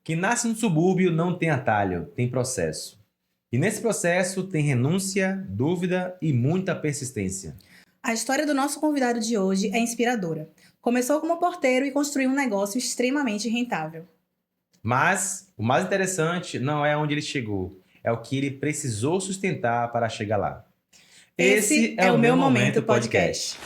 Quem nasce no subúrbio não tem atalho, tem processo. E nesse processo tem renúncia, dúvida e muita persistência. A história do nosso convidado de hoje é inspiradora. Começou como porteiro e construiu um negócio extremamente rentável. Mas o mais interessante não é onde ele chegou, é o que ele precisou sustentar para chegar lá. Esse é o Meu Momento Podcast.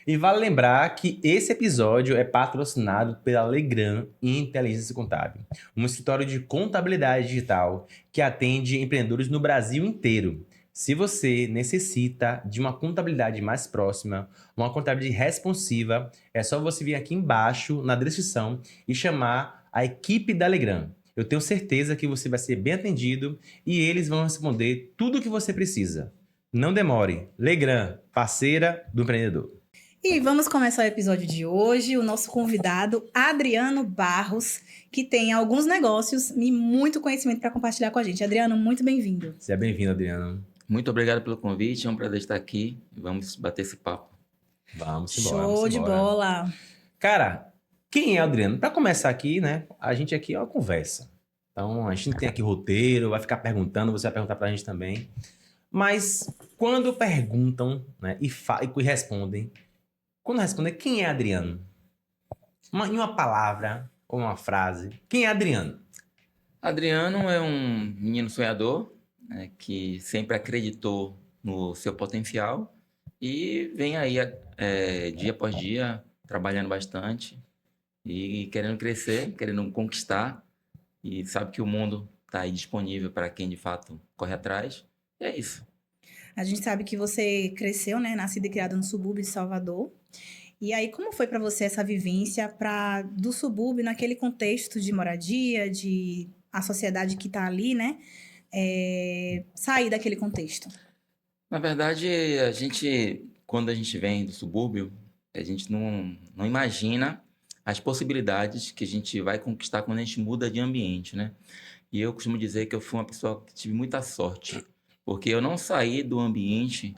E vale lembrar que esse episódio é patrocinado pela Legrand Inteligência Contábil, um escritório de contabilidade digital que atende empreendedores no Brasil inteiro. Se você necessita de uma contabilidade mais próxima, uma contabilidade responsiva, é só você vir aqui embaixo na descrição e chamar a equipe da Legrand. Eu tenho certeza que você vai ser bem atendido e eles vão responder tudo o que você precisa. Não demore. Legrand, parceira do empreendedor. E vamos começar o episódio de hoje. O nosso convidado, Adriano Barros, que tem alguns negócios e muito conhecimento para compartilhar com a gente. Adriano, muito bem-vindo. Seja bem-vindo, Adriano. Muito obrigado pelo convite, é um prazer estar aqui. Vamos bater esse papo. Vamos embora. Show de bola. Cara, quem é o Adriano? Para começar aqui, né? A gente aqui é uma conversa. Então, a gente não tem aqui roteiro, vai ficar perguntando, você vai perguntar pra gente também. Mas quando perguntam, né, e respondem, quando respondem, quem é Adriano? Em uma palavra ou uma frase, quem é Adriano? Adriano é um menino sonhador, né, que sempre acreditou no seu potencial e vem aí dia após dia trabalhando bastante e querendo crescer, querendo conquistar, e sabe que o mundo está aí disponível para quem de fato corre atrás. E é isso. A gente sabe que você cresceu, né? Nascido e criado no subúrbio de Salvador. E aí, como foi para você essa vivência do subúrbio, naquele contexto de moradia, de a sociedade que está ali, né? Sair daquele contexto? Na verdade, quando a gente vem do subúrbio, a gente não imagina as possibilidades que a gente vai conquistar quando a gente muda de ambiente, né? E eu costumo dizer que eu fui uma pessoa que tive muita sorte, porque eu não saí do ambiente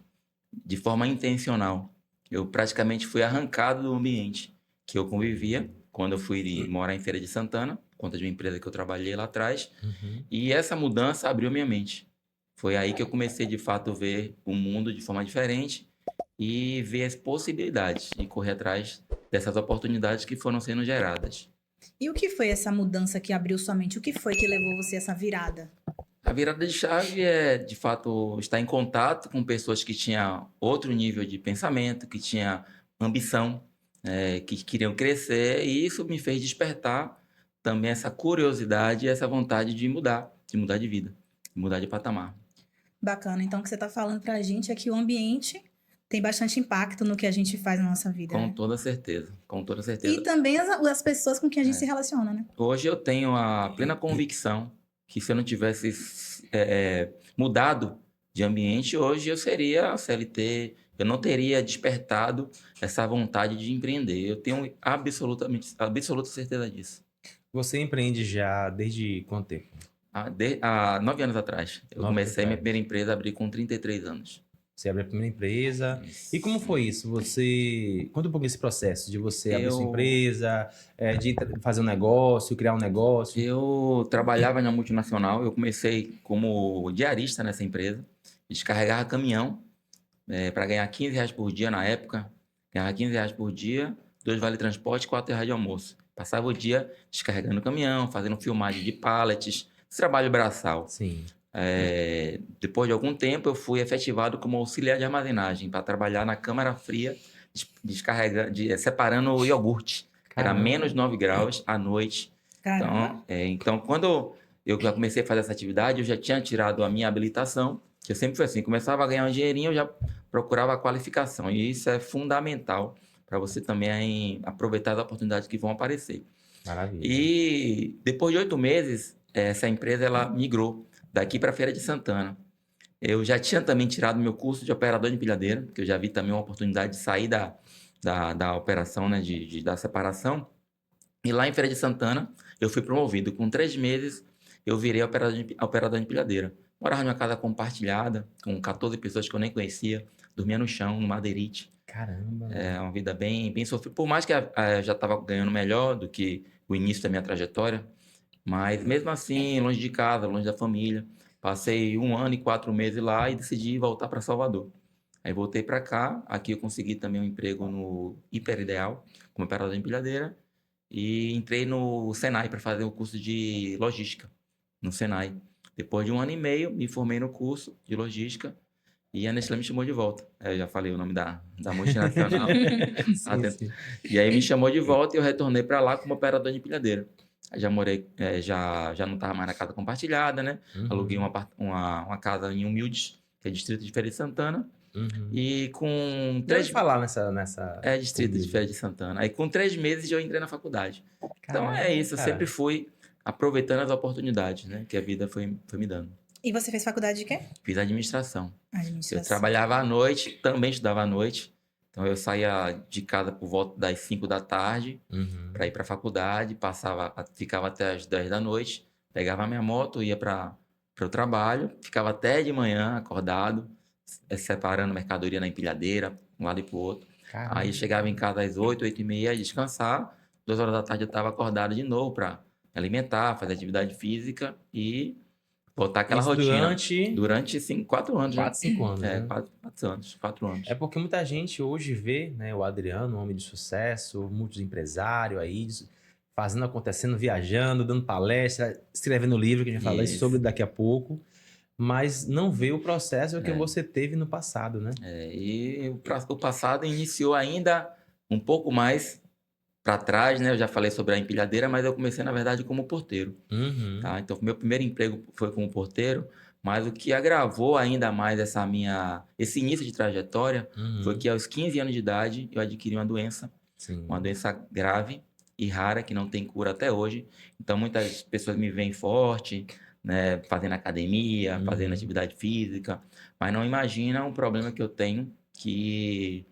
de forma intencional. Eu praticamente fui arrancado do ambiente que eu convivia quando eu fui morar em Feira de Santana, por conta de uma empresa que eu trabalhei lá atrás. E essa mudança abriu minha mente. Foi aí que eu comecei, de fato, a ver o mundo de forma diferente e ver as possibilidades e correr atrás dessas oportunidades que foram sendo geradas. E o que foi essa mudança que abriu sua mente? O que foi que levou você a essa virada? A virada de chave é, de fato, estar em contato com pessoas que tinham outro nível de pensamento, que tinham ambição, que queriam crescer, e isso me fez despertar também essa curiosidade e essa vontade de mudar de vida, de mudar de patamar. Bacana. Então, o que você está falando para a gente é que o ambiente tem bastante impacto no que a gente faz na nossa vida, Com né? toda certeza, com toda certeza. E também as pessoas com quem a gente se relaciona, né? Hoje eu tenho a plena convicção que se eu não tivesse mudado de ambiente, hoje eu seria CLT, eu não teria despertado essa vontade de empreender. Eu tenho absoluta certeza disso. Você empreende já desde quanto tempo? Há 9 anos atrás. Eu 9 comecei minha atrás. primeira empresa, abri com 33 anos. Você abriu a primeira empresa. E como foi isso? Conta um pouco esse processo de você abrir sua empresa, de fazer um negócio, criar um negócio. Eu trabalhava na multinacional, eu comecei como diarista nessa empresa, descarregava caminhão para ganhar R$15 por dia na época, ganhava R$15 por dia, 2 vale transporte, R$4 de almoço. Passava o dia descarregando caminhão, fazendo filmagem de pallets, esse trabalho braçal. Sim. Depois de algum tempo, eu fui efetivado como auxiliar de armazenagem para trabalhar na câmara fria, separando o iogurte. Era menos 9 graus à noite. Então, quando eu já comecei a fazer essa atividade, eu já tinha tirado a minha habilitação, que eu sempre fui assim, começava a ganhar um dinheirinho, eu já procurava a qualificação. E isso é fundamental para você também aproveitar as oportunidades que vão aparecer. Maravilha. E depois de 8 meses, essa empresa ela migrou daqui para Feira de Santana. Eu já tinha também tirado meu curso de operador de empilhadeira, que eu já vi também uma oportunidade de sair da operação, né, da separação. E lá em Feira de Santana, eu fui promovido. Com 3 meses, eu virei operador de empilhadeira. Morava numa casa compartilhada, com 14 pessoas que eu nem conhecia, dormia no chão, no madeirite. Caramba. É uma vida bem sofrida. Por mais que eu já estava ganhando melhor do que o início da minha trajetória, mas mesmo assim, longe de casa, longe da família. Passei 1 ano e 4 meses lá e decidi voltar para Salvador. Aí voltei para cá. Aqui eu consegui também um emprego no Hiper Ideal, como operador de empilhadeira. E entrei no Senai para fazer o curso de logística, no Senai. Depois de 1 ano e meio, me formei no curso de logística e a Nestlé me chamou de volta. Eu já falei o nome da multinacional. Sim, sim. E aí me chamou de volta e eu retornei para lá como operador de empilhadeira. Aí já morei, já não estava mais na casa compartilhada, né? Uhum. Aluguei uma casa em Humildes, que é distrito de Feira de Santana. Uhum. E com Já 3 ouvi falar nessa... É distrito de Feira de Santana. Aí com 3 meses eu entrei na faculdade. Então é isso, eu Cara. sempre fui aproveitando as oportunidades, né? Que a vida foi me dando. E você fez faculdade de quê? Fiz administração. Eu Administração. trabalhava à noite, também estudava à noite. Então eu saía de casa por volta das 5 da tarde Uhum. para ir para a faculdade, ficava até as 10 da noite, pegava a minha moto, ia para o trabalho, ficava até de manhã acordado, separando mercadoria na empilhadeira, um lado e pro outro. Caramba. Aí chegava em casa às 8, 8h30, descansar. 2 horas da tarde eu estava acordado de novo para me alimentar, fazer atividade física e voltar aquela Isso rotina. durante Durante 4 anos, né? 4, 5 anos, É, né? 4 anos. É porque muita gente hoje vê, né, o Adriano, um homem de sucesso, multiempresário aí, fazendo, acontecendo, viajando, dando palestra, escrevendo livro, que a gente vai falar Isso. sobre daqui a pouco, mas não vê o processo que É. você teve no passado, né? E o passado iniciou ainda um pouco mais para trás, né? Eu já falei sobre a empilhadeira, mas eu comecei, na verdade, como porteiro. Uhum. Tá? Então, meu primeiro emprego foi como porteiro, mas o que agravou ainda mais esse início de trajetória Uhum. foi que aos 15 anos de idade eu adquiri uma doença Sim. grave e rara que não tem cura até hoje. Então, muitas pessoas me veem forte, né, fazendo academia, Uhum. fazendo atividade física, mas não imaginam o problema que eu tenho que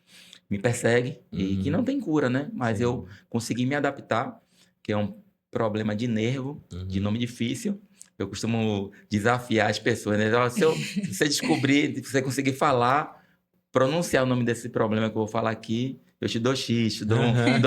me persegue e que não tem cura, né? Mas Sim. eu consegui me adaptar, que é um problema de nervo, de Uhum. nome difícil. Eu costumo desafiar as pessoas, né? Ó, se você descobrir, se você conseguir falar, pronunciar o nome desse problema que eu vou falar aqui, eu te dou X, te dou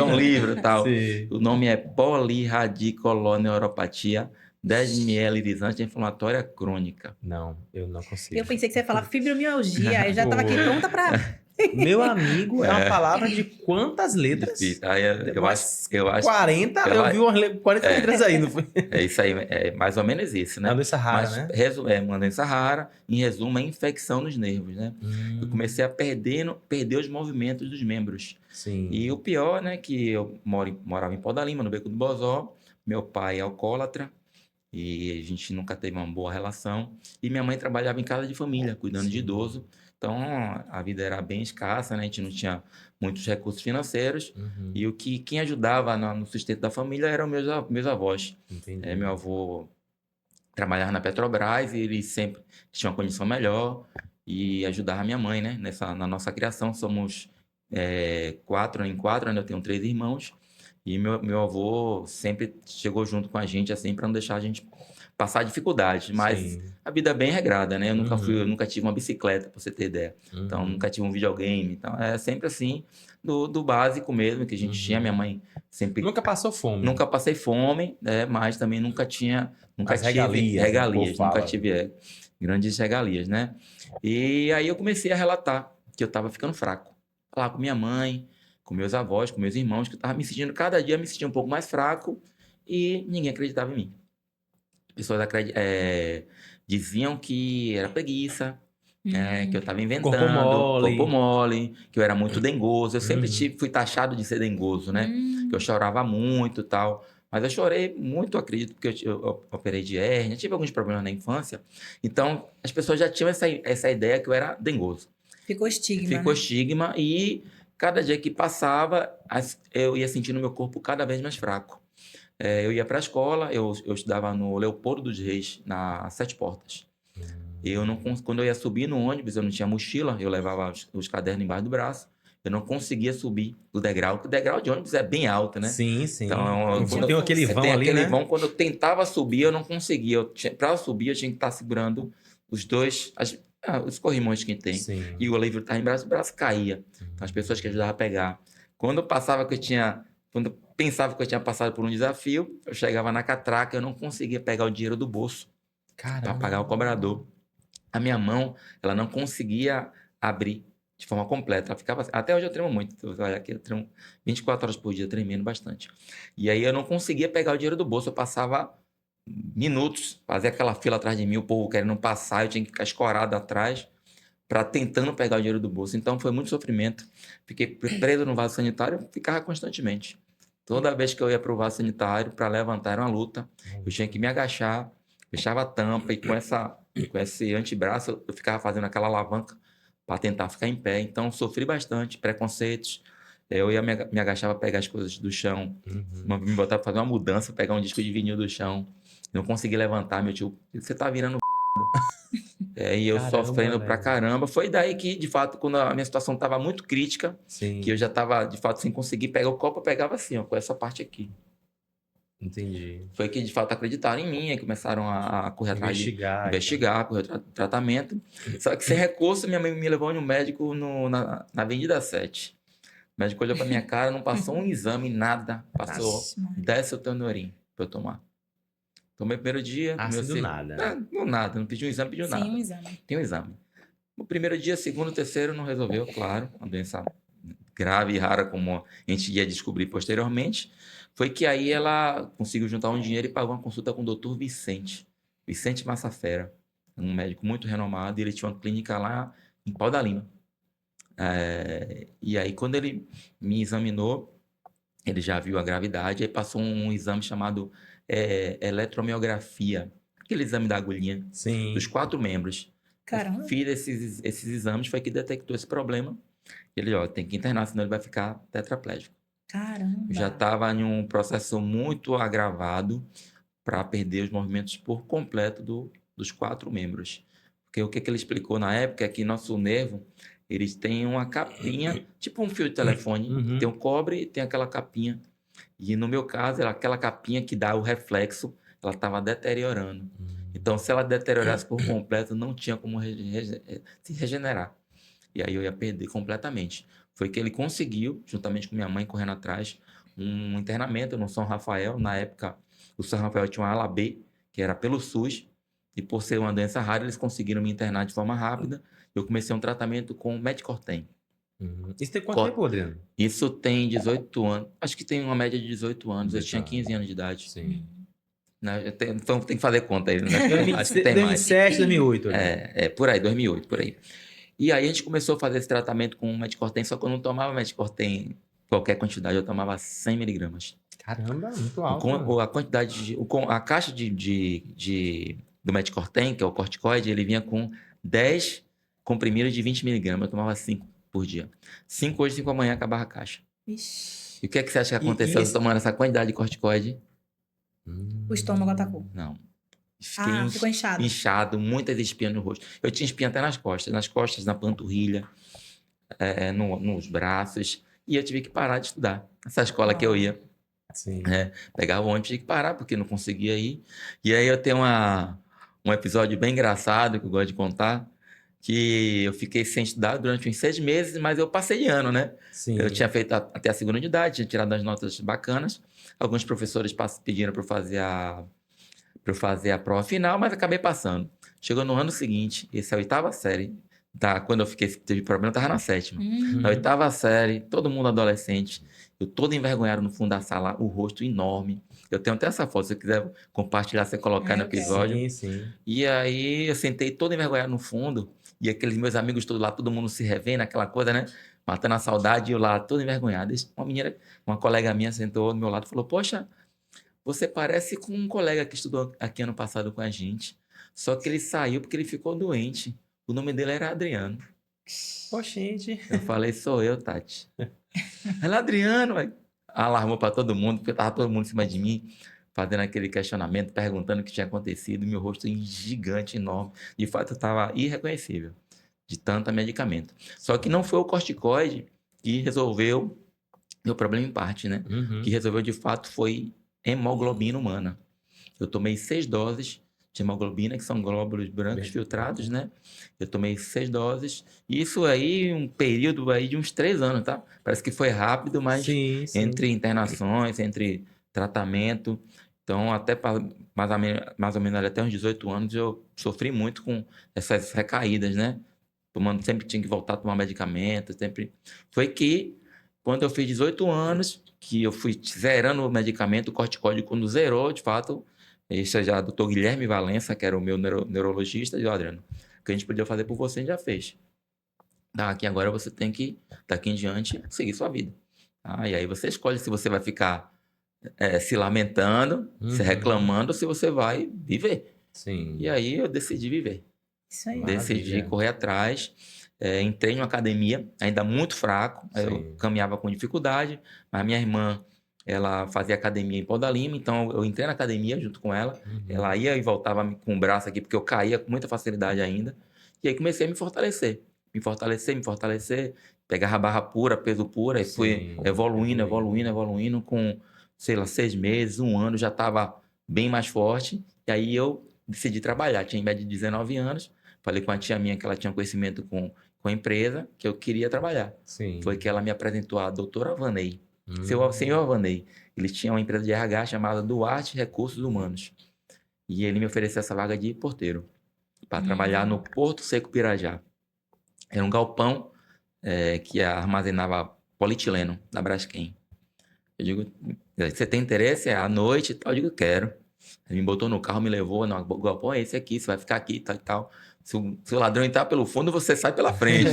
um livro e tal. Sim. O nome é polirradiculoneuropatia desmielinizante inflamatória crônica. Não, eu não consigo. Eu pensei que você ia falar fibromialgia. Eu já tava aqui pronta pra... Meu amigo, é uma palavra de quantas letras? Difícil. Aí eu acho 40, eu eu acho- vi umas 40 letras aí, não foi? é isso aí, é mais ou menos isso, É né? uma doença rara, Mas né? uma doença rara, em resumo, é infecção nos nervos, né? Eu comecei a perder os movimentos dos membros. Sim. E o pior, né, que eu morava em Pau da Lima, no Beco do Bozó. Meu pai é alcoólatra e a gente nunca teve uma boa relação. E minha mãe trabalhava em casa de família, cuidando de Sim. idoso. Então, a vida era bem escassa, né? A gente não tinha muitos recursos financeiros. Uhum. E quem ajudava no sustento da família eram meus avós. Entendi. Meu avô trabalhava na Petrobras e ele sempre tinha uma condição melhor e ajudava a minha mãe, né? Na nossa criação, somos 4 em 4, ainda tenho 3 irmãos. E meu avô sempre chegou junto com a gente, assim, para não deixar a gente passar dificuldades. Mas Sim. a vida é bem regrada, né? Eu Uhum. nunca tive uma bicicleta, pra você ter ideia. Então, Uhum. nunca tive um videogame. Então, é sempre assim, do básico mesmo, que a gente tinha. Minha mãe sempre... Nunca passou fome. Nunca passei fome, né? Mas também nunca As tive regalias, né, o povo nunca fala. tive grandes regalias, né? E aí eu comecei a relatar que eu estava ficando fraco. Falar com minha mãe, com meus avós, com meus irmãos, que eu estava cada dia me sentindo um pouco mais fraco e ninguém acreditava em mim. As pessoas diziam que era preguiça, que eu estava inventando, corpo mole, que eu era muito dengoso. Eu sempre fui taxado de ser dengoso, né? Que eu chorava muito e tal. Mas eu chorei muito, acredito, porque eu operei de hérnia, tive alguns problemas na infância. Então, as pessoas já tinham essa ideia que eu era dengoso. Ficou estigma, Ficou né? estigma e cada dia que passava, eu ia sentindo meu corpo cada vez mais fraco. Eu ia para a escola, eu estudava no Leopoldo dos Reis, na 7 Portas. Quando eu ia subir no ônibus, eu não tinha mochila, eu levava os cadernos embaixo do braço. Eu não conseguia subir o degrau, porque o degrau de ônibus é bem alto, né? Sim, sim. Então, Tem aquele vão ali, né? Quando eu tentava subir, eu não conseguia. Para subir, eu tinha que estar segurando os dois, os corrimões que tem. Sim. E o livro estava embaixo, o braço caía. Então, as pessoas que ajudavam a pegar. Quando eu pensava que eu tinha passado por um desafio, eu chegava na catraca, eu não conseguia pegar o dinheiro do bolso para Caramba. pagar o cobrador. A minha mão, ela não conseguia abrir de forma completa. Ela ficava... Até hoje eu tremo muito. Olha aqui, eu tremo 24 horas por dia, tremendo bastante. E aí eu não conseguia pegar o dinheiro do bolso. Eu passava minutos, fazia aquela fila atrás de mim, o povo querendo passar, eu tinha que ficar escorado atrás para tentando pegar o dinheiro do bolso. Então foi muito sofrimento. Fiquei preso no vaso sanitário, ficava constantemente. Toda vez que eu ia para o vaso sanitário para levantar era uma luta. Eu tinha que me agachar, fechava a tampa e com esse antebraço eu ficava fazendo aquela alavanca para tentar ficar em pé. Então sofri bastante, preconceitos. Eu ia me agachava para pegar as coisas do chão, me botar para fazer uma mudança, pegar um disco de vinil do chão. Não consegui levantar, meu tio, você tá virando e eu Caramba, sofrendo pra velho. caramba. Foi daí que, de fato, quando a minha situação estava muito crítica, Sim, que eu já estava, de fato, sem conseguir pegar o copo, eu pegava assim, ó, com essa parte aqui. entendi. Foi que, de fato, acreditaram em mim, e começaram a correr atrás de Investigar. investigar, correr atrás de tratamento. Só que sem recurso, minha mãe me levou no médico na Avenida 7. O médico olhou pra minha cara, não passou um exame, nada. Passou Vixe, Maria. Desyltanorin pra eu tomar. Tomei o primeiro dia, tomei o Assim do segundo. nada. Não, nada, não pediu um exame, pediu Sem nada. um exame. Tem um exame. No primeiro dia, segundo, terceiro, não resolveu, claro. Uma doença grave e rara, como a gente ia descobrir posteriormente. Foi que aí ela conseguiu juntar um dinheiro e pagou uma consulta com o Dr. Vicente Massafera, um médico muito renomado. E ele tinha uma clínica lá em Pau da Lima. E aí, quando ele me examinou, ele já viu a gravidade, aí passou um exame chamado eletromiografia, aquele exame da agulhinha, Sim. dos 4 membros. Caramba. Fiz esses exames, foi que detectou esse problema. Ele, tem que internar, senão ele vai ficar tetraplégico. Caramba. Já estava em um processo muito agravado para perder os movimentos por completo dos 4 membros. Porque o que ele explicou na época é que nosso nervo, eles têm uma capinha, tipo um fio de telefone, tem um cobre e tem aquela capinha. E no meu caso, era aquela capinha que dá o reflexo, ela estava deteriorando. Então, se ela deteriorasse por completo, não tinha como se regenerar. E aí eu ia perder completamente. Foi que ele conseguiu, juntamente com minha mãe correndo atrás, um internamento no São Rafael. Na época, o São Rafael tinha uma ala B, que era pelo SUS, e por ser uma doença rara, eles conseguiram me internar de forma rápida. Eu comecei um tratamento com Metcortem. Isso tem quanto tempo, Adriano? Isso tem 18 anos. Acho que tem uma média de 18 anos. Eu 18 tinha anos. 15 anos de idade. Sim. Né? Então tem que fazer conta aí, né? Acho que tem mais. 2007, 2008. Por aí, 2008, por aí. E aí a gente começou a fazer esse tratamento com Metcortem, só que eu não tomava Metcortem qualquer quantidade, eu tomava 100 miligramas. Caramba, muito alto. A quantidade, a caixa do Metcortem, que é o corticoide, ele vinha com 10 comprimidos de 20 miligramas, eu tomava 5 por dia. 5 hoje, 5 amanhã, acabava a caixa. Ixi. E o que é que você acha que aconteceu tomando essa quantidade de corticoide? O estômago atacou. Não. Fiquei Ficou inchado. inchado, muitas espinhas no rosto. Eu tinha espinha até nas costas, na panturrilha, nos braços. E eu tive que parar de estudar. Essa escola que eu ia, Sim. pegava o ônibus, tive que parar, porque não conseguia ir. E aí eu tenho um episódio bem engraçado, que eu gosto de contar, que eu fiquei sem estudar durante uns 6 meses, mas eu passei de ano, né? Sim. Eu tinha feito até a segunda unidade, tinha tirado as notas bacanas. Alguns professores pediram para eu fazer a prova final, mas acabei passando. Chegou no ano seguinte, essa é a 8ª série. Quando eu teve problema, eu estava na 7ª. Na 8ª série, todo mundo adolescente. Eu todo envergonhado no fundo da sala, o rosto enorme. Eu tenho até essa foto, se você quiser compartilhar, você colocar no episódio. Sim, sim. E aí eu sentei todo envergonhado no fundo, e aqueles meus amigos todos lá, todo mundo se revendo, aquela coisa, né? Matando a saudade, e eu lá todo envergonhado. Uma colega minha sentou do meu lado e falou: "Poxa, você parece com um colega que estudou aqui ano passado com a gente, só que ele saiu porque ele ficou doente. O nome dele era Adriano." Poxa, gente. Eu falei: "Sou eu, Tati." Ela, Adriano, aí alarmou para todo mundo, porque tava todo mundo em cima de mim, fazendo aquele questionamento, perguntando o que tinha acontecido, meu rosto gigante, enorme. De fato, eu estava irreconhecível de tanto medicamento. Só que não foi o corticoide que resolveu meu problema em parte, né? O que resolveu de fato foi hemoglobina humana. Eu tomei 6 doses de hemoglobina, que são glóbulos brancos filtrados, né? Eu tomei 6 doses. Isso aí, um período aí de uns 3 anos, tá? Parece que foi rápido, mas Sim, sim. entre internações, entre tratamento. Então, até mais ou menos ali até uns 18 anos, eu sofri muito com essas recaídas, né? Sempre tinha que voltar a tomar medicamento, sempre... Foi que, quando eu fiz 18 anos, que eu fui zerando o medicamento, o corticóide, quando zerou, de fato, isso já o doutor Guilherme Valença, que era o meu neurologista, disse, Adriano, o que a gente podia fazer por você, a gente já fez. Daqui agora você tem que, daqui em diante, seguir sua vida. E aí você escolhe se você vai ficar se lamentando, se reclamando, ou se você vai viver. Sim. E aí eu decidi viver. Isso aí. Decidi correr atrás. Entrei numa academia, ainda muito fraco. Eu caminhava com dificuldade, mas minha irmã, ela fazia academia em Pau da Lima, então eu entrei na academia junto com ela. Ela ia e voltava com o braço aqui, porque eu caía com muita facilidade ainda. E aí comecei a me fortalecer. Me fortalecer. Pegava barra pura, peso puro, aí fui evoluindo. Com, sei lá, 6 meses, 1 ano, já estava bem mais forte. E aí eu decidi trabalhar. Tinha em média de 19 anos. Falei com a tia minha que ela tinha conhecimento com a empresa, que eu queria trabalhar. Sim. Foi que ela me apresentou a doutora Vanei. Senhor Vanei. Ele tinha uma empresa de RH chamada Duarte Recursos Humanos. E ele me ofereceu essa vaga de porteiro para trabalhar no Porto Seco Pirajá. Era um galpão que armazenava polietileno da Braskem. Eu digo, você tem interesse? À noite e tal? Eu digo, quero. Ele me botou no carro, me levou, não, o galpão é esse aqui, você vai ficar aqui, tal e tal. Se o ladrão entrar pelo fundo, você sai pela frente.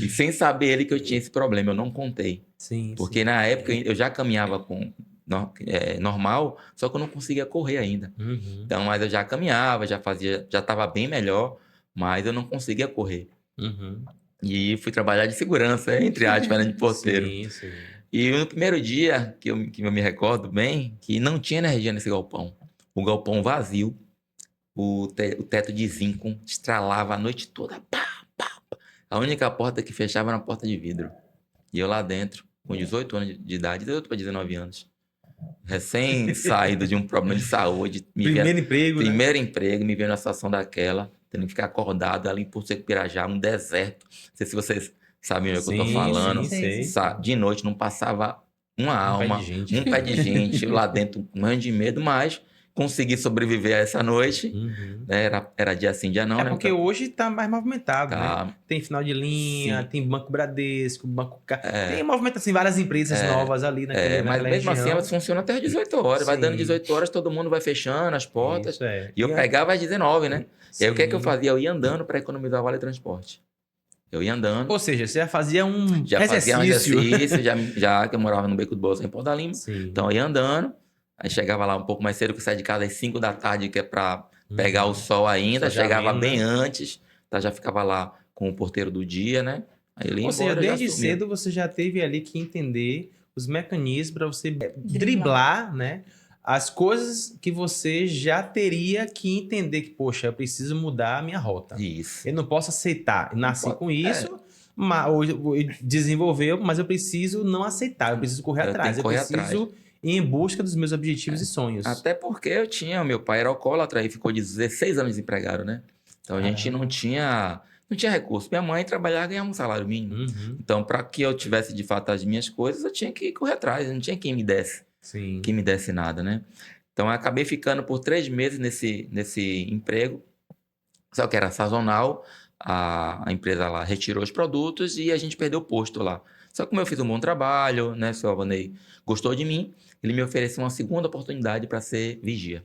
E sem saber ele que eu tinha esse problema, eu não contei. Sim, porque na época eu já caminhava com normal, só que eu não conseguia correr ainda. Então, mas eu já caminhava, já estava bem melhor, mas eu não conseguia correr. E fui trabalhar de segurança, entre aspas, de porteiro. Sim. E no primeiro dia, que eu me recordo bem, que não tinha energia nesse galpão. O galpão vazio, o teto de zinco estralava a noite toda. Pá. A única porta que fechava era uma porta de vidro. E eu lá dentro, com 18 anos de idade, 18 para 19 anos, recém-saído de um problema de saúde. Primeiro emprego, Primeiro emprego, me vendo na situação daquela, tendo que ficar acordado ali em Porto Seco Pirajá, um deserto. Não sei se vocês sabem o que eu tô falando. Sim. De noite não passava uma alma, um pé de gente, eu lá dentro morrendo de medo, mas consegui sobreviver a essa noite. Era dia sim, dia não, né? Porque hoje tá mais movimentado, Tá. né? Tem final de linha, Sim. tem Banco Bradesco, Banco... Tem movimento, assim, várias empresas novas ali mas naquela mesmo região. assim, elas funcionam até às 18 horas. Vai dando 18 horas, todo mundo vai fechando as portas. Isso, E eu pegava às 19, né? E aí o que é que eu fazia? Eu ia andando para economizar o vale transporte. Eu ia andando. Ou seja, você já fazia um Já fazia um exercício, já que eu morava no Beco do Bolso, em Pau da Lima. Sim. Então eu ia andando, aí chegava lá um pouco mais cedo, que eu saía de casa às 5 da tarde, que é para pegar o sol ainda. Chegava bem antes, tá? Já ficava lá com o porteiro do dia, né? Aí ele ia Ou seja, embora, desde cedo você já teve ali que entender os mecanismos para você driblar, né? As coisas que você já teria que entender que, poxa, eu preciso mudar a minha rota. Isso. Eu não posso aceitar. Eu nasci com isso, ou desenvolveu, mas eu preciso não aceitar. Eu preciso correr atrás. Eu preciso ir em busca dos meus objetivos e sonhos. Até porque o meu pai era alcoólatra e ficou 16 anos desempregado, né? Então a gente não tinha recurso. Minha mãe trabalhava e ganhava um salário mínimo. Então, para que eu tivesse de fato as minhas coisas, eu tinha que correr atrás. Não tinha quem me desse. Que me desse nada, né? Então, eu acabei ficando por 3 meses nesse emprego, só que era sazonal, a empresa lá retirou os produtos e a gente perdeu o posto lá. Só que como eu fiz um bom trabalho, né, o seu Alvanei gostou de mim, ele me ofereceu uma segunda oportunidade para ser vigia.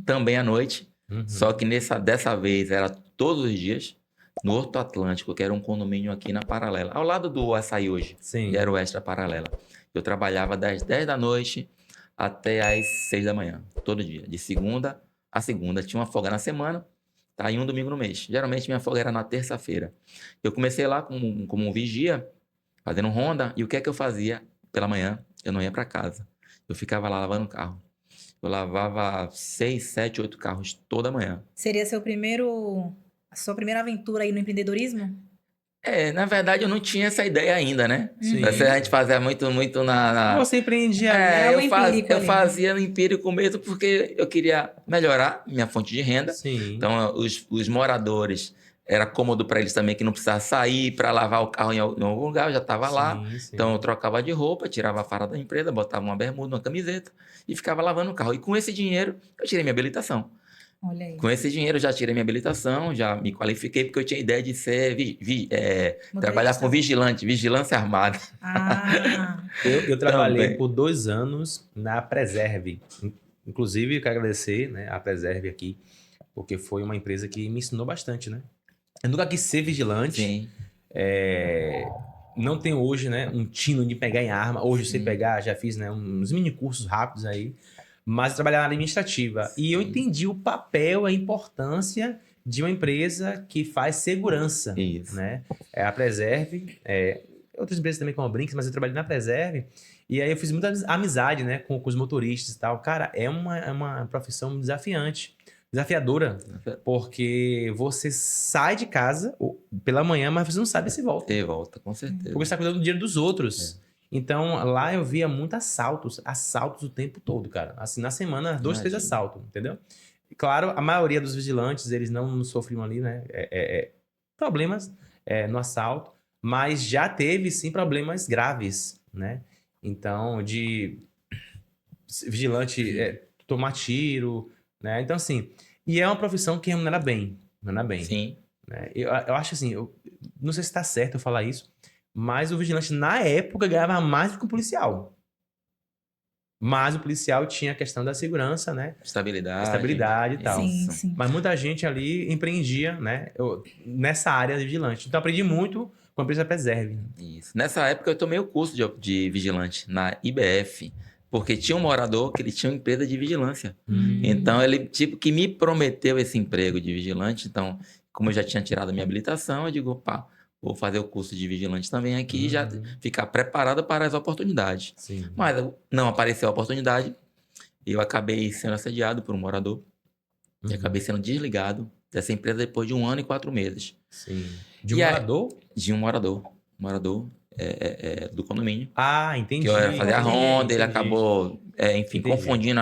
Também à noite, só que dessa vez era todos os dias, no Horto Atlântico, que era um condomínio aqui na Paralela, ao lado do Açaí hoje, que era o Extra Paralela. Eu trabalhava das 10 da noite até às 6 da manhã, todo dia, de segunda a segunda. Tinha uma folga na semana, tá? E um domingo no mês. Geralmente minha folga era na terça-feira. Eu comecei lá como um vigia, fazendo ronda, e o que é que eu fazia pela manhã? Eu não ia para casa. Eu ficava lá lavando o carro. Eu lavava 6, 7, 8 carros toda manhã. Seria a sua primeira aventura aí no empreendedorismo? Na verdade eu não tinha essa ideia ainda, né? Sim. A gente fazia muito na... Você empreendia É o eu empírico ali, né? fazia no empírico mesmo porque eu queria melhorar minha fonte de renda. Sim. Então, os moradores, era cômodo para eles também que não precisava sair para lavar o carro em algum lugar, eu já estava lá. Sim. Então, eu trocava de roupa, tirava a farda da empresa, botava uma bermuda, uma camiseta e ficava lavando o carro. E com esse dinheiro, eu tirei minha habilitação. Olha aí. Com esse dinheiro, eu já tirei minha habilitação, já me qualifiquei, porque eu tinha ideia de ser trabalhar com vigilância armada. Ah, Eu trabalhei Também. por 2 anos na Preserve. Inclusive, eu quero agradecer, né, a Preserve aqui, porque foi uma empresa que me ensinou bastante, né? Eu nunca quis ser vigilante. Sim. Não tenho hoje, né, um tino de pegar em arma. Hoje eu sei Sim. pegar, já fiz, né, uns mini cursos rápidos aí. Mas eu trabalhava na área administrativa. E eu Sim. entendi o papel, a importância de uma empresa que faz segurança, Isso. né? A Preserve, outras empresas também como a Brinks, mas eu trabalhei na Preserve. E aí eu fiz muita amizade, né, com os motoristas e tal. Cara, é uma profissão desafiante, desafiadora, porque você sai de casa pela manhã, mas você não sabe se volta. E volta, com certeza. Porque você está cuidando do dinheiro dos outros. Então, lá eu via muito assaltos o tempo todo, cara. Assim, na semana, 2, 3 Imagino. assaltos, entendeu? E, claro, a maioria dos vigilantes, eles não sofriam ali, né, problemas no assalto, mas já teve, sim, problemas graves, né? Então, de vigilante tomar tiro, né? Então, assim, e é uma profissão que remunera bem, Sim. né? Eu acho assim, eu não sei se está certo eu falar isso, mas o vigilante, na época, ganhava mais do que o policial. Mas o policial tinha a questão da segurança, né? Estabilidade e tal. sim, Isso. sim. Mas muita gente ali empreendia, né? Nessa área de vigilante. Então, eu aprendi muito com a empresa Preserve. Isso. Nessa época eu tomei o curso de vigilante na IBF, porque tinha um morador que ele tinha uma empresa de vigilância. Então ele tipo que me prometeu esse emprego de vigilante. Então, como eu já tinha tirado a minha habilitação, eu digo, opa, vou fazer o curso de vigilante também aqui e já ficar preparado para as oportunidades. Sim. Mas não apareceu a oportunidade e eu acabei sendo assediado por um morador e acabei sendo desligado dessa empresa depois de 1 ano e 4 meses. Sim. De um E aí- morador? De um morador do condomínio. Ah, entendi. Que eu ia fazer a ronda, ele entendi. acabou, enfim, Entendi. confundindo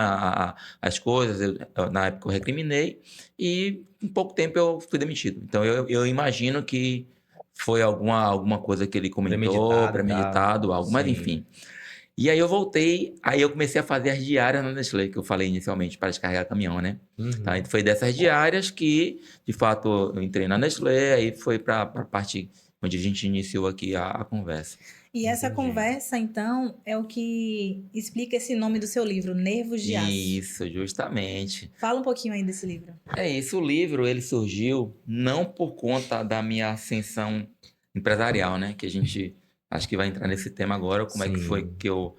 as coisas. Na época eu recriminei e em pouco tempo eu fui demitido. Então eu imagino que foi alguma coisa que ele comentou, premeditado, algo, mas sim. enfim. E aí eu voltei, aí eu comecei a fazer as diárias na Nestlé, que eu falei inicialmente, para descarregar caminhão, né? Tá? E foi dessas diárias que, de fato, eu entrei na Nestlé, aí foi para a parte onde a gente iniciou aqui a conversa. E essa Entendi. conversa, então, é o que explica esse nome do seu livro, Nervos de Aço. Isso, justamente. Fala um pouquinho aí desse livro. É isso, o livro ele surgiu não por conta da minha ascensão empresarial, né? Que a gente acho que vai entrar nesse tema agora, como é que foi Sim. que eu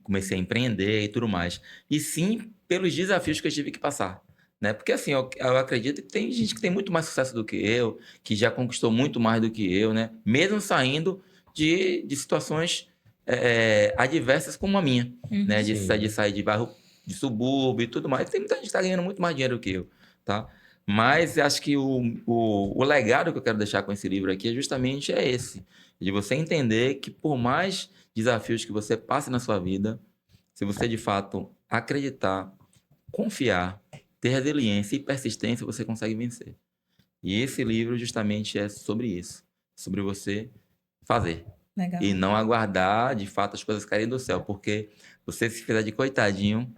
comecei a empreender e tudo mais. E sim pelos desafios que eu tive que passar, né? Porque assim, eu acredito que tem gente que tem muito mais sucesso do que eu, que já conquistou muito mais do que eu, né? Mesmo saindo de situações adversas como a minha, né? De Sim. sair de bairro de subúrbio e tudo mais. Tem muita gente que está ganhando muito mais dinheiro do que eu, tá? Mas acho que o legado que eu quero deixar com esse livro aqui é justamente esse. De você entender que por mais desafios que você passe na sua vida, se você de fato acreditar, confiar, ter resiliência e persistência, você consegue vencer. E esse livro justamente é sobre isso. Sobre você fazer. Legal. E não aguardar, de fato, as coisas caírem do céu. Porque você se fizer de coitadinho,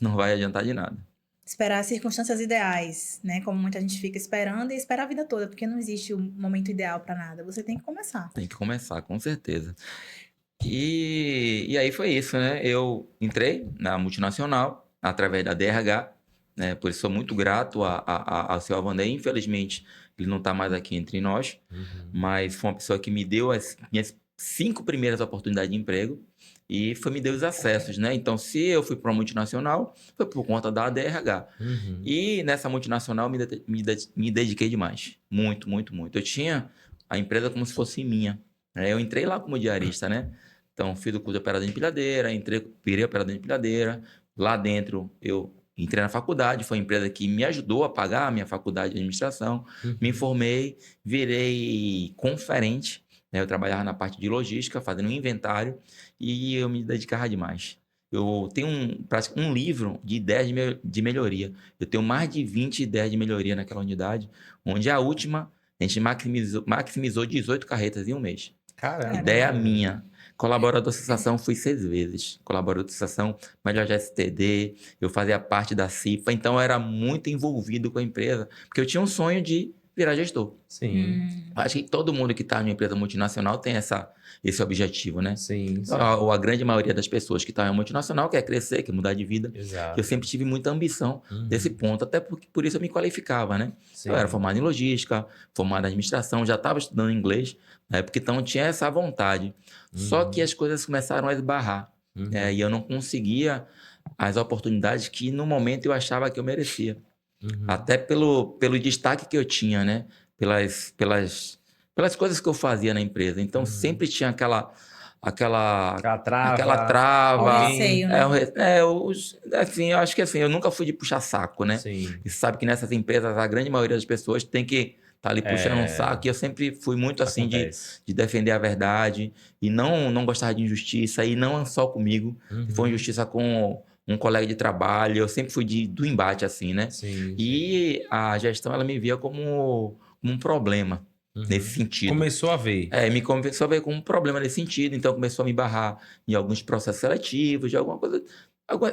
não vai adiantar de nada. Esperar as circunstâncias ideais, né? Como muita gente fica esperando e espera a vida toda, porque não existe um momento ideal para nada. Você tem que começar. Tem que começar, com certeza. E aí foi isso, né? Eu entrei na multinacional através da DRH, né? Por isso sou muito grato ao seu Alvanei. Infelizmente, ele não está mais aqui entre nós, mas foi uma pessoa que me deu as minhas 5 primeiras oportunidades de emprego e me deu os acessos, né? Então, se eu fui para uma multinacional, foi por conta da DRH. E nessa multinacional me dediquei demais. Muito, muito, muito. Eu tinha a empresa como se fosse minha. Eu entrei lá como diarista, né? Então, fiz o curso de operador de empilhadeira, virei operador de empilhadeira. Lá dentro, eu entrei na faculdade, foi a empresa que me ajudou a pagar a minha faculdade de administração. Me formei, virei conferente, né? Eu trabalhava na parte de logística, fazendo um inventário, e eu me dedicava demais. Eu tenho um livro de ideias de melhoria. Eu tenho mais de 20 ideias de melhoria naquela unidade, onde a última, a gente maximizou 18 carretas em um mês. Caramba. Ideia minha. Colaborador da associação, fui 6 vezes. Colaborador da associação, melhor STD, eu fazia parte da CIPA, então eu era muito envolvido com a empresa, porque eu tinha um sonho de virar gestor. Sim. Acho que todo mundo que está em uma empresa multinacional tem esse objetivo, né? Sim. Ou a grande maioria das pessoas que estão em uma multinacional quer crescer, quer mudar de vida. Exato. Eu sempre tive muita ambição desse ponto, até porque por isso eu me qualificava, né? Sim. Eu era formado em logística, formado em administração, já estava estudando inglês, na época, então tinha essa vontade. Só que as coisas começaram a esbarrar, e eu não conseguia as oportunidades que no momento eu achava que eu merecia. Até pelo destaque que eu tinha, né? Pelas coisas que eu fazia na empresa. Então, sempre tinha aquela trava. O receio, né? Assim, eu acho que assim, eu nunca fui de puxar saco, né? Sim. E sabe que nessas empresas, a grande maioria das pessoas tem que estar ali puxando um saco. E eu sempre fui muito assim de defender a verdade. E não gostar de injustiça. E não só comigo. Foi injustiça com um colega de trabalho. Eu sempre fui do embate, assim, né? Sim. E a gestão, ela me via como um problema. Nesse sentido. Começou a ver. Me começou a ver como um problema nesse sentido. Então, começou a me barrar em alguns processos seletivos, de alguma coisa.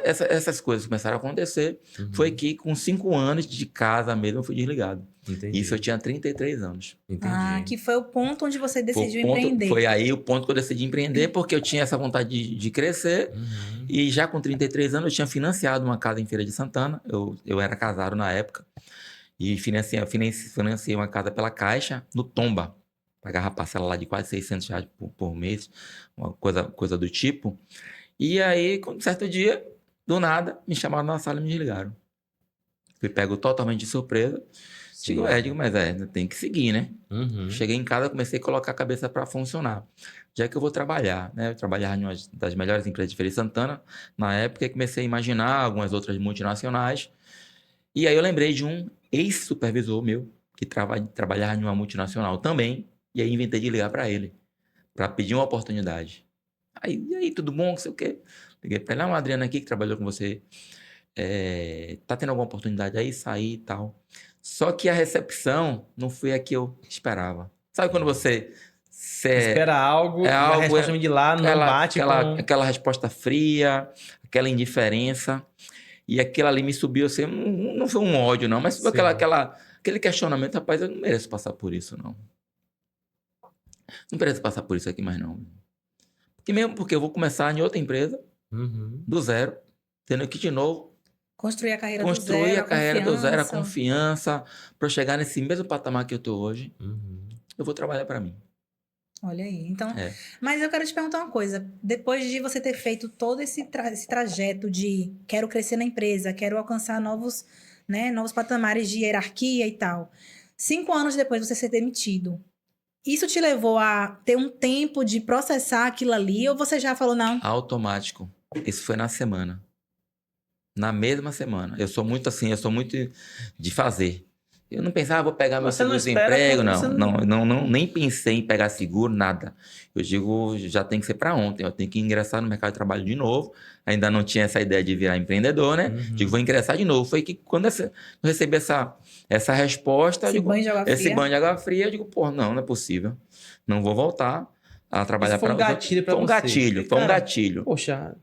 Essas coisas começaram a acontecer. Foi que, com 5 anos de casa mesmo, eu fui desligado. Entendi. Isso eu tinha 33 anos. Entendi. Que foi o ponto onde você decidiu empreender. Foi aí o ponto que eu decidi empreender, porque eu tinha essa vontade de crescer. E já com 33 anos, eu tinha financiado uma casa em Feira de Santana. Eu era casado na época. E financiei uma casa pela Caixa, no Tomba. Pagava parcela lá de quase R$600 por mês, uma coisa do tipo. E aí, um certo dia, do nada, me chamaram na sala e me desligaram. Fui pego totalmente de surpresa. Digo, mas tem que seguir, né? Cheguei em casa, comecei a colocar a cabeça para funcionar. Já que eu vou trabalhar, né? Eu trabalhava em uma das melhores empresas de Feira de Santana. Na época, comecei a imaginar algumas outras multinacionais. E aí eu lembrei de um ex-supervisor meu, que trabalhava em uma multinacional também, e aí inventei de ligar para ele, para pedir uma oportunidade. E aí, tudo bom? Não sei o quê. Liguei para ele, uma Adriana aqui que trabalhou com você, tá tendo alguma oportunidade aí? Sair e tal. Só que a recepção não foi a que eu esperava. Sabe quando você espera algo, e a resposta de lá não bate aquela resposta fria, aquela indiferença. E aquilo ali me subiu, assim, não foi um ódio, não, mas subiu aquele questionamento, rapaz, eu não mereço passar por isso, não. Não mereço passar por isso aqui mais, não. Porque eu vou começar em outra empresa, do zero, tendo que, de novo, construir a carreira do zero, a confiança, para eu chegar nesse mesmo patamar que eu estou hoje, eu vou trabalhar para mim. Olha aí, então... Mas eu quero te perguntar uma coisa. Depois de você ter feito todo esse trajeto de quero crescer na empresa, quero alcançar novos patamares de hierarquia e tal. 5 anos depois de você ser demitido, isso te levou a ter um tempo de processar aquilo ali ou você já falou não? Automático. Isso foi na semana. Na mesma semana. Eu sou muito assim, de fazer. Eu não pensava, vou pegar meu seguro-desemprego, não, nem pensei em pegar seguro, nada. Eu digo, já tem que ser para ontem, eu tenho que ingressar no mercado de trabalho de novo. Ainda não tinha essa ideia de virar empreendedor, né? Digo, vou ingressar de novo. Foi que quando eu recebi essa resposta, esse banho de água fria, eu digo, não é possível. Não vou voltar a trabalhar para você. Foi um gatilho. Foi um gatilho. Poxa,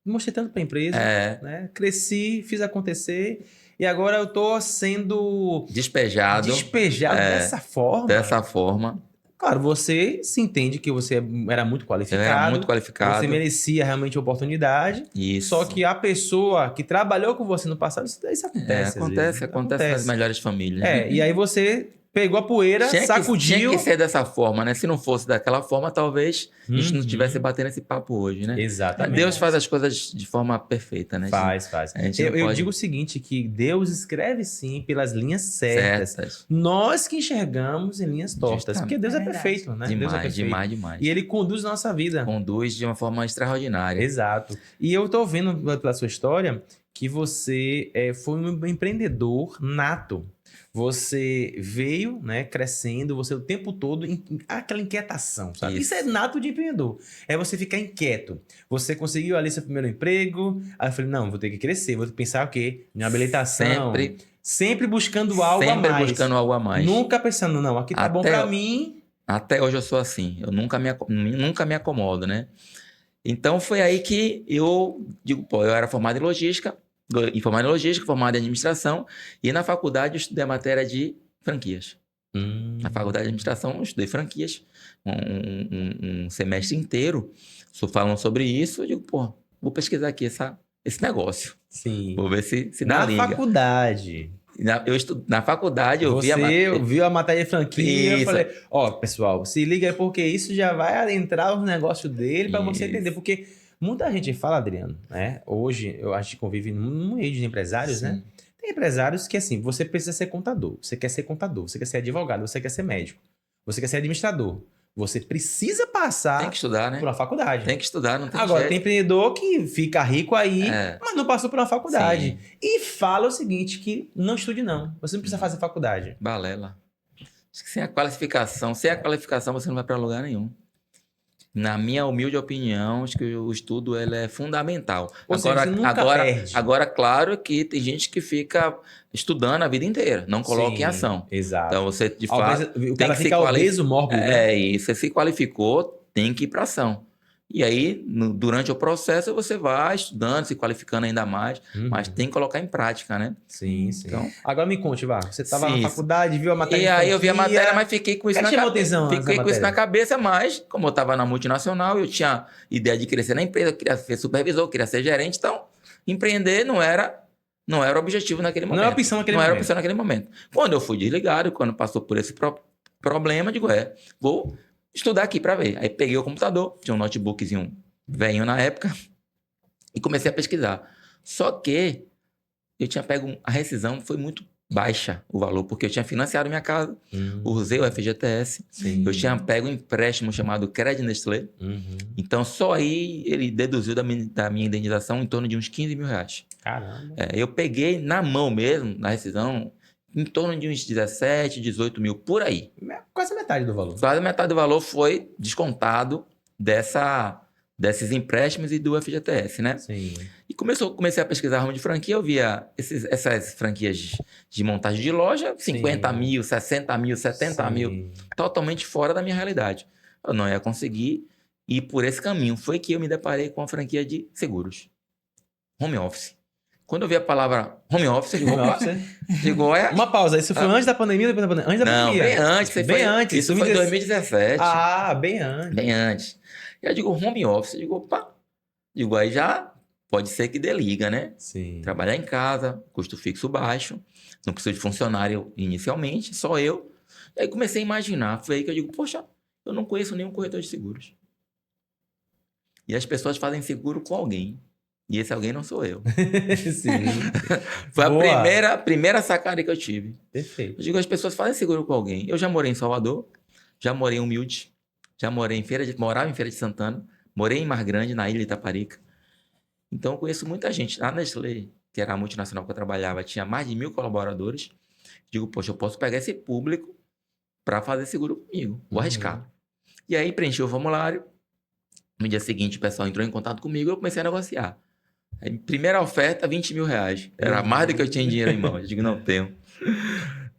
mostrei tanto para a empresa, né? Cresci, fiz acontecer. E agora eu tô sendo... Despejado dessa forma. Dessa forma. Claro, você se entende que você era muito qualificado. Eu era muito qualificado. Você merecia realmente a oportunidade. Isso. Só que a pessoa que trabalhou com você no passado, isso acontece. Acontece nas melhores famílias. E aí você Pegou a poeira, Tinha sacudiu. que ser dessa forma, né? Se não fosse daquela forma, talvez a gente não estivesse batendo esse papo hoje, né? Exatamente. Deus faz as coisas de forma perfeita, né? Faz. A gente Eu, não eu pode- digo o seguinte, que Deus escreve sim pelas linhas certas. certas. Nós que enxergamos em linhas tortas. Justamente. Porque Deus É é verdade. perfeito, né? Deus é Demais, perfeito. demais. E ele conduz a nossa vida. Conduz de uma forma extraordinária. Exato. E eu tô vendo pela sua história que você foi um empreendedor nato. Você veio, né, crescendo, você o tempo todo, aquela inquietação, sabe? Isso é Isso. nato de empreendedor. É você ficar inquieto. Você conseguiu ali seu primeiro emprego, aí eu falei, não, vou ter que crescer, vou ter que pensar o quê? Em habilitação. Sempre buscando algo a Sempre mais. buscando algo a mais. Nunca pensando, não, aqui tá bom Até pra o- mim. Até hoje eu sou assim. Eu nunca me acomodo, né? Então foi aí que eu digo, pô, eu era formado formado em administração, e na faculdade eu estudei a matéria de franquias. Na faculdade de administração eu estudei franquias, um semestre inteiro, falando sobre isso. Eu digo, pô, vou pesquisar aqui esse negócio. Sim. Vou ver se dá Na liga. faculdade. Na faculdade eu vi Você viu a matéria de franquia, eu Isso. falei, ó, pessoal, se liga aí porque isso já vai adentrar os negócios dele pra você Isso. entender. Porque muita gente fala, Adriano, né? Hoje, a gente convive num meio de empresários, Sim. né? Tem empresários que, assim, você precisa ser contador, você quer ser advogado, você quer ser médico, você quer ser administrador. Você precisa passar Tem que estudar, né? por uma faculdade. Tem que estudar, não tem Agora, jeito. tem empreendedor que fica rico aí, É. mas não passou por uma faculdade. Sim. E fala o seguinte, que não estude não. Você não precisa fazer faculdade. Balela. Acho que sem a qualificação você não vai para lugar nenhum. Na minha humilde opinião, acho que o estudo ele é fundamental. Ou seja, você nunca perde. Agora, claro que tem gente que fica estudando a vida inteira, não coloca em Sim, ação. Exato. Então você, de Às fato, vezes, o tem cara que se fica obeso, mórbido, né? e você se qualificou, tem que ir para ação. E aí, durante o processo, você vai estudando, se qualificando ainda mais, mas tem que colocar em prática, né? Sim. Então, Agora me conte, Vá. Você estava na Sim. faculdade, viu a matéria E de aí eu vi a franquia. matéria, mas fiquei com isso que na chamou cabeça. atenção Fiquei essa com isso na matéria? cabeça, mas como eu estava na multinacional, eu tinha ideia de crescer na empresa, eu queria ser supervisor, eu queria ser gerente, então empreender não era o objetivo naquele momento. Não era opção naquele Não era momento. opção naquele momento. Quando eu fui desligado, quando passou por esse problema, digo, vou estudar aqui para ver. Aí peguei o computador, tinha um notebookzinho velho na época, e comecei a pesquisar. Só que eu tinha pego a rescisão, foi muito baixa o valor, porque eu tinha financiado minha casa, usei o FGTS, Sim. eu tinha pego um empréstimo chamado Crédito Nestlé, então só aí ele deduziu da minha indenização em torno de uns 15 mil reais. Caramba. Eu peguei na mão mesmo, na rescisão, em torno de uns 17, 18 mil, por aí. Quase metade do valor. Quase metade do valor foi descontado desses empréstimos e do FGTS, né? Sim. E comecei a pesquisar ramo de franquia, eu via essas franquias de montagem de loja, 50 Sim. mil, 60 mil, 70 mil, Sim. totalmente fora da minha realidade. Eu não ia conseguir ir por esse caminho. Foi que eu me deparei com a franquia de seguros. Home office. Quando eu vi a palavra home office, eu digo, opa, digo, olha... Uma pausa, isso foi antes da pandemia ou depois da pandemia? Antes da Não, pandemia. bem antes. Bem antes. Isso foi em 2017. Ah, bem antes. Bem antes. E eu digo, home office, eu digo, opa. Digo, aí já pode ser que dê liga, né? Sim. Trabalhar em casa, custo fixo baixo, não preciso de funcionário inicialmente, só eu. E aí comecei a imaginar, foi aí que eu digo, poxa, eu não conheço nenhum corretor de seguros. E as pessoas fazem seguro com alguém. E esse alguém não sou eu. Sim. Foi Boa. a primeira sacada que eu tive. Perfeito. Eu digo, as pessoas fazem seguro com alguém. Eu já morei em Salvador, já morei em Humilde, já morava em Feira de Santana, morei em Mar Grande, na Ilha de Itaparica. Então, eu conheço muita gente. A Nestlé, que era a multinacional que eu trabalhava, tinha mais de 1.000 colaboradores. Digo, poxa, eu posso pegar esse público para fazer seguro comigo. Vou arriscar. E aí, preenchi o formulário. No dia seguinte, o pessoal entrou em contato comigo e eu comecei a negociar. Aí, primeira oferta, 20 mil reais. Era mais do que eu tinha em dinheiro em mão. Eu digo, não tenho.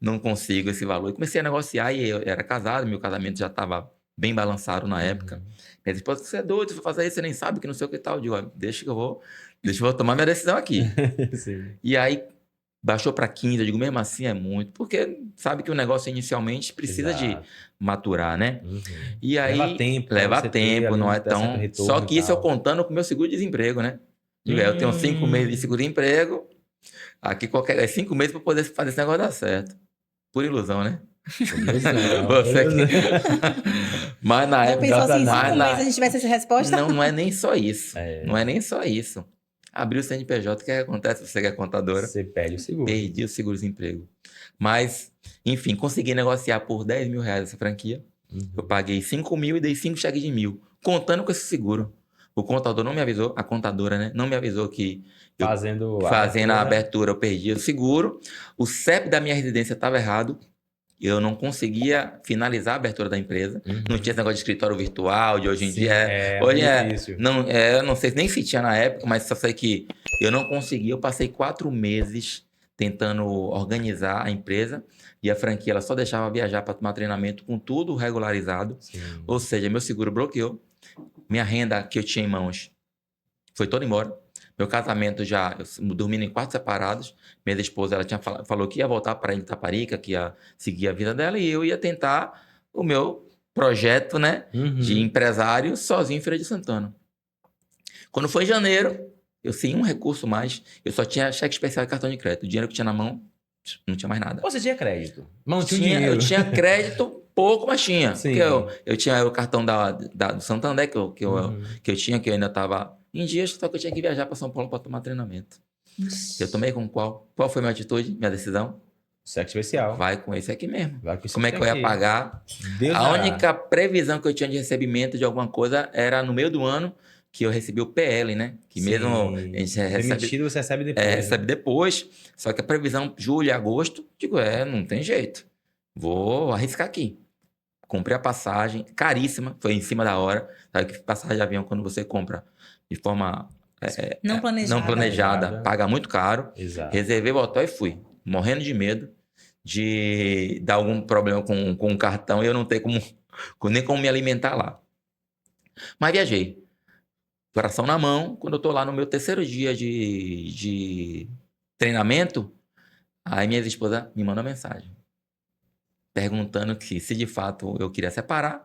Não consigo esse valor. E comecei a negociar e eu era casado, meu casamento já estava bem balançado na época. Minha esposa, você é doido, você vai fazer isso, você nem sabe que não sei o que tal. Eu digo, deixa que eu vou tomar minha decisão aqui. Sim. E aí, baixou para 15, eu digo, mesmo assim é muito, porque sabe que o negócio inicialmente precisa de maturar, né? E aí, leva tempo, não é tão... Só que isso eu contando com o meu seguro-desemprego, né? Digo, eu tenho 5 meses de seguro-emprego, aqui 5 meses para poder fazer esse negócio dar certo. Por ilusão, né? Humildão, Você humildão. Mas na Já pensou época. assim, em Mas 5 na- meses a gente tivesse essa resposta? Não, não é nem só isso. É. Não é nem só isso. Abriu o CNPJ, o que acontece? Você que é contadora, Você perde o seguro. perdi o seguro-desemprego. Mas, enfim, consegui negociar por 10 mil reais essa franquia. Uhum. Eu paguei 5 mil e dei 5 cheques de 1.000, contando com esse seguro. O contador não me avisou, a contadora, né? Não me avisou que eu, Fazendo fazendo a abertura. abertura eu perdi o seguro. O CEP da minha residência estava errado. Eu não conseguia finalizar a abertura da empresa. Não tinha esse negócio de escritório virtual de hoje em Sim, dia. muito Hoje difícil. eu não sei nem se tinha na época, mas só sei que eu não consegui. Eu passei 4 meses tentando organizar a empresa e a franquia ela só deixava viajar para tomar treinamento com tudo regularizado. Sim. Ou seja, meu seguro bloqueou. Minha renda que eu tinha em mãos foi toda embora. Meu casamento já, eu dormindo em quartos separados. Minha esposa, ela falou que ia voltar para Itaparica, que ia seguir a vida dela, e eu ia tentar o meu projeto, né, de Uhum. empresário sozinho em Feira de Santana. Quando foi em janeiro, eu sem um recurso mais, eu só tinha cheque especial e cartão de crédito. O dinheiro que tinha na mão, não tinha mais nada. Você tinha crédito. Mas não tinha dinheiro. Eu tinha crédito pouco, mas tinha. Sim. Porque eu tinha o cartão do Santander que Uhum. eu tinha, que eu ainda estava em dias, só que eu tinha que viajar para São Paulo para tomar treinamento. Eu tomei com qual? Qual foi minha atitude, minha decisão? Sexo especial. Vai com esse aqui mesmo. Vai com esse Como é que eu ia aqui. pagar? Deus A dará. única previsão que eu tinha de recebimento de alguma coisa era no meio do ano que eu recebi o PL, né? Que Sim. mesmo a gente recebe, Demitido, você recebe depois. né? recebe depois. Só que a previsão julho e agosto, digo, não tem jeito. Vou arriscar aqui. Comprei a passagem, caríssima, foi em cima da hora. Sabe que passagem de avião, quando você compra de forma Não planejada. não planejada, paga muito caro. Exato. Reservei o hotel e fui, morrendo de medo de dar algum problema com o cartão e eu não ter nem como me alimentar lá. Mas viajei. Coração na mão, quando eu tô lá no meu terceiro dia de treinamento, aí minha esposa me manda uma mensagem perguntando que se de fato eu queria separar,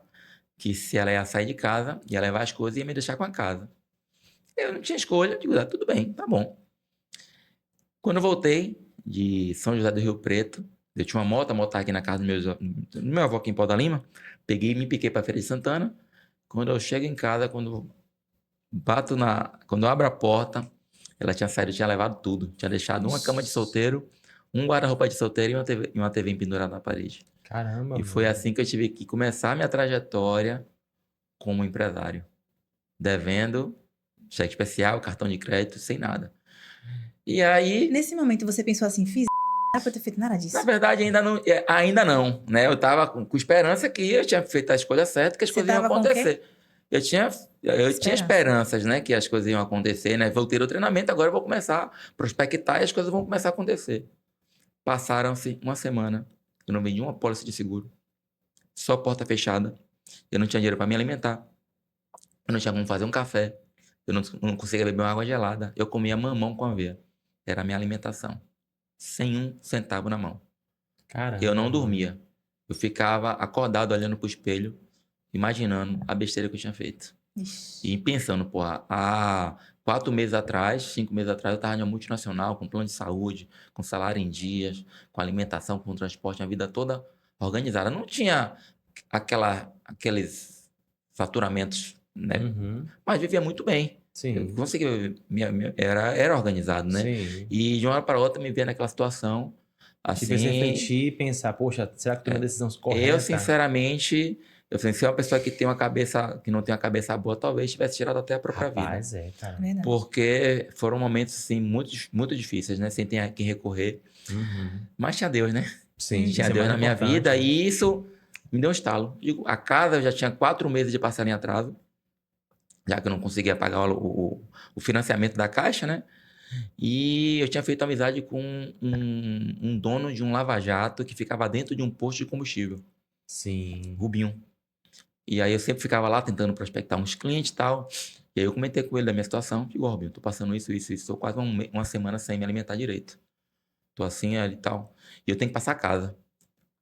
que se ela ia sair de casa, ia levar as coisas e ia me deixar com a casa. Eu não tinha escolha, digo, tudo bem, tá bom. Quando eu voltei de São José do Rio Preto, eu tinha uma moto, a moto estava aqui na casa do meu avô aqui em Pau da Lima, peguei e me piquei para Feira de Santana. Quando eu chego em casa, quando eu abro a porta, ela tinha saído, tinha levado tudo. Tinha deixado uma cama de solteiro, um guarda-roupa de solteiro e uma TV pendurada na parede. Caramba. E foi mano. assim que eu tive que começar a minha trajetória como empresário. Devendo cheque especial, cartão de crédito, sem nada. E aí, Nesse momento você pensou assim, fiz não era pra eu ter feito nada disso. na verdade, ainda não, né? Eu tava com esperança que eu tinha feito a escolha certa, que as Você coisas iam tava com o quê? acontecer. Eu tinha Esperança. esperanças, né? Que as coisas iam acontecer, né? Voltei ao treinamento, agora eu vou começar a prospectar e as coisas vão começar a acontecer. Passaram-se uma semana, eu não vendi uma pólice de seguro. Só porta fechada. Eu não tinha dinheiro para me alimentar. Eu não tinha como fazer um café. Eu não conseguia beber uma água gelada. Eu comia mamão com aveia. Era a minha alimentação. Sem um centavo na mão. Caramba. Eu não dormia. Eu ficava acordado olhando pro espelho, imaginando a besteira que eu tinha feito. Ixi. E pensando, porra, há 4 meses atrás, 5 meses atrás, eu tava em uma multinacional, com plano de saúde, com salário em dias, com alimentação, com transporte, a vida toda organizada. Não tinha aqueles faturamentos, né? Uhum. Mas vivia muito bem. Eu Sim. conseguia, era organizado, né? Sim. E de uma hora para outra me ver naquela situação, Tipo, você assim, refletir e pensar, poxa, será que eu tomei uma decisão correta? eu sinceramente, se é uma pessoa que tem uma cabeça, que não tem uma cabeça boa, talvez tivesse tirado até a própria vida. Rapaz, cara. Verdade. Porque foram momentos, assim, muito, muito difíceis, né? Sem ter a quem recorrer. Uhum. Mas tinha Deus, né? Sim, isso Tinha é Deus mais na minha importante, vida né? e isso me deu um estalo. Digo, a casa eu já tinha 4 meses de parcela em atraso, já que eu não conseguia pagar o financiamento da Caixa, né? E eu tinha feito amizade com um dono de um lava-jato que ficava dentro de um posto de combustível, Sim. Rubinho. E aí eu sempre ficava lá tentando prospectar uns clientes e tal. E aí eu comentei com ele da minha situação. Digo, Rubinho, tô passando isso. Tô quase uma semana sem me alimentar direito. Tô assim e tal. E eu tenho que passar a casa.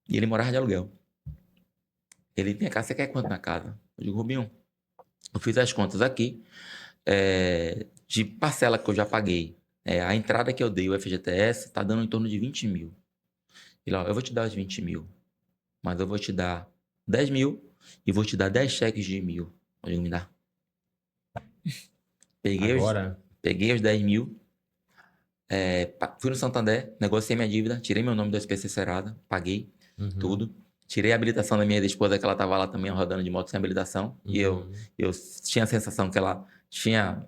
E ele morava de aluguel. Ele, vem cá, você quer quanto na casa? Eu digo, Rubinho, eu fiz as contas aqui. De parcela que eu já paguei. A entrada que eu dei, o FGTS, tá dando em torno de 20 mil. Ele, ó, eu vou te dar os 20 mil. mas eu vou te dar 10 mil e vou te dar 10 cheques de 1.000. Eu digo, me dá. Agora? Peguei os 10 mil, fui no Santander, negociei minha dívida, tirei meu nome do SPC Serasa, paguei tudo. Tirei a habilitação da minha esposa, que ela estava lá também rodando de moto sem habilitação. E eu tinha a sensação que ela tinha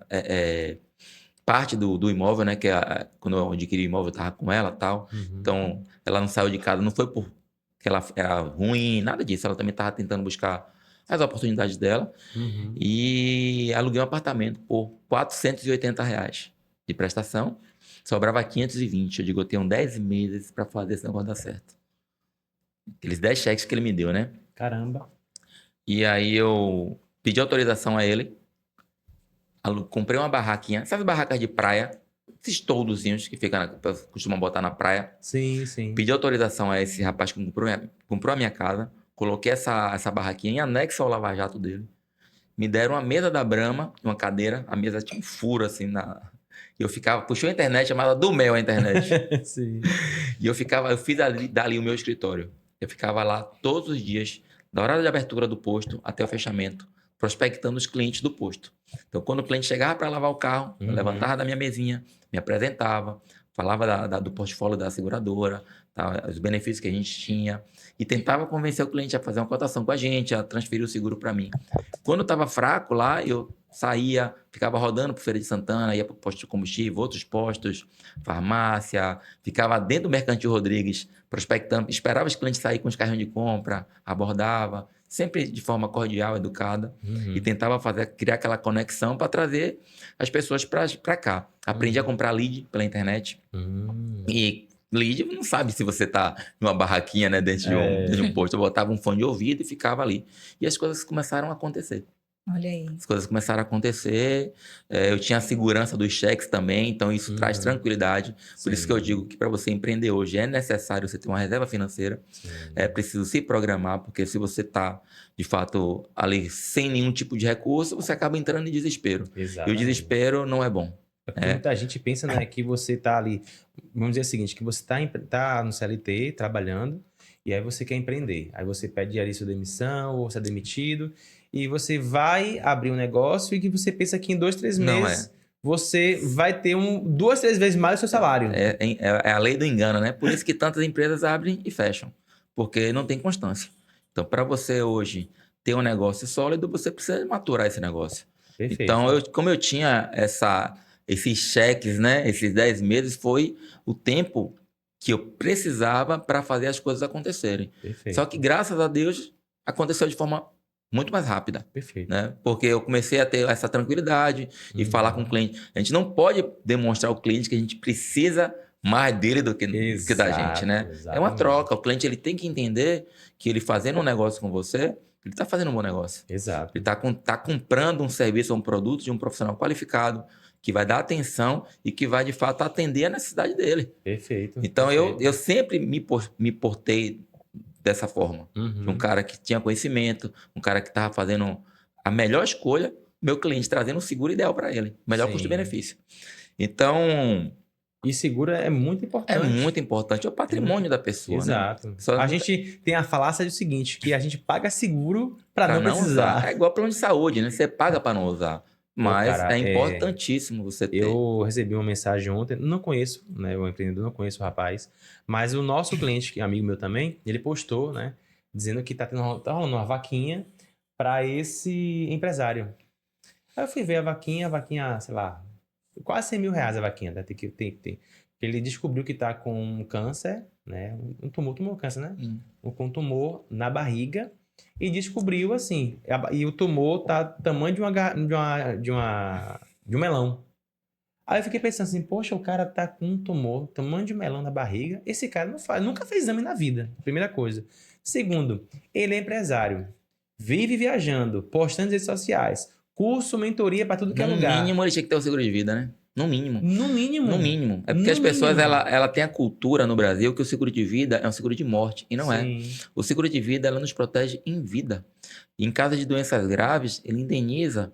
parte do imóvel, né? Que quando eu adquiri o imóvel, eu estava com ela e tal. Então, ela não saiu de casa, não foi porque ela era ruim, nada disso. Ela também estava tentando buscar as oportunidades dela. E aluguei um apartamento por R$ 480 de prestação. Sobrava 520. Eu digo, eu tenho 10 meses para fazer esse negócio dar certo. Aqueles 10 cheques que ele me deu, né? Caramba. E aí eu pedi autorização a ele. Comprei uma barraquinha. Sabe barracas de praia? Esses toldozinhos que costumam botar na praia. Sim, sim. Pedi autorização a esse rapaz que comprou a minha casa. Coloquei essa barraquinha em anexo ao lava-jato dele. Me deram uma mesa da Brahma, uma cadeira. A mesa tinha um furo assim na... E eu ficava... Puxou a internet, chamada do mel a internet. Sim. E eu fiz dali o meu escritório. Eu ficava lá todos os dias, da hora de abertura do posto até o fechamento, prospectando os clientes do posto. Então, quando o cliente chegava para lavar o carro, eu levantava da minha mesinha, me apresentava, falava do portfólio da seguradora, tá, os benefícios que a gente tinha, e tentava convencer o cliente a fazer uma cotação com a gente, a transferir o seguro para mim. Quando estava fraco lá, eu saía, ficava rodando para Feira de Santana, ia para o posto de combustível, outros postos, farmácia, ficava dentro do Mercantil Rodrigues, prospectando, esperava os clientes sair com os carrinhos de compra, abordava, sempre de forma cordial, educada, e tentava criar aquela conexão para trazer as pessoas para cá. Aprendi a comprar lead pela internet. E lead não sabe se você está numa barraquinha, né, dentro de um posto. Eu botava um fone de ouvido e ficava ali. E as coisas começaram a acontecer. Olha aí. As coisas começaram a acontecer. Eu tinha a segurança dos cheques também, então isso traz tranquilidade. Por isso que eu digo que para você empreender hoje é necessário você ter uma reserva financeira. É preciso se programar, porque se você está, de fato, ali sem nenhum tipo de recurso, você acaba entrando em desespero. Exatamente. E o desespero não é bom. Porque muita gente pensa, né, que você tá ali, vamos dizer o seguinte, que você tá no CLT, trabalhando, e aí você quer empreender. Aí você pede ali sua demissão, ou você é demitido, e você vai abrir um negócio e que você pensa que em 2, 3 meses você vai ter 2, 3 vezes mais o seu salário. É a lei do engano, né? Por isso que tantas empresas abrem e fecham, porque não tem constância. Então, para você hoje ter um negócio sólido, você precisa maturar esse negócio. Perfeito. Então, como eu tinha esses cheques, né? Esses 10 meses, foi o tempo que eu precisava para fazer as coisas acontecerem. Perfeito. Só que, graças a Deus, aconteceu de forma muito mais rápida. Perfeito. Né? Porque eu comecei a ter essa tranquilidade e falar com o cliente. A gente não pode demonstrar ao cliente que a gente precisa mais dele do que da gente, né? Exatamente. É uma troca. O cliente ele tem que entender que ele fazendo um negócio com você, ele está fazendo um bom negócio. Exato. Ele está comprando um serviço ou um produto de um profissional qualificado, que vai dar atenção e que vai, de fato, atender a necessidade dele. Perfeito. Então, perfeito. eu sempre me portei dessa forma. De um cara que tinha conhecimento, um cara que estava fazendo a melhor escolha, meu cliente trazendo o seguro ideal para ele. Melhor custo-benefício. Então... E seguro é muito importante. É muito importante. É o patrimônio da pessoa. Exato. Né? A gente tem a falácia do seguinte, que a gente paga seguro para não precisar. Usar. É igual plano de saúde, né? Você paga para não usar. Mas cara, é importantíssimo você ter. Eu recebi uma mensagem ontem, não conheço, né? O empreendedor, não conheço o rapaz, mas o nosso cliente, que é amigo meu também, ele postou, né? Dizendo que tá rolando uma vaquinha para esse empresário. Aí eu fui ver a vaquinha, sei lá, quase R$100 mil a vaquinha, né? Tem. Ele descobriu que tá com câncer, né? Um tumor câncer, né? Com um tumor na barriga. E descobriu assim, e o tumor tá do tamanho de um melão. Aí eu fiquei pensando assim, poxa, o cara tá com um tumor, tamanho de melão na barriga. Esse cara nunca fez exame na vida, primeira coisa. Segundo, ele é empresário, vive viajando, postando nas redes sociais, curso, mentoria para tudo que é lugar. No mínimo ele tinha que ter o seguro de vida, né? No mínimo. No mínimo. É porque as pessoas, ela tem a cultura no Brasil que o seguro de vida é um seguro de morte. E não é. O seguro de vida, ela nos protege em vida. E em caso de doenças graves, ele indeniza.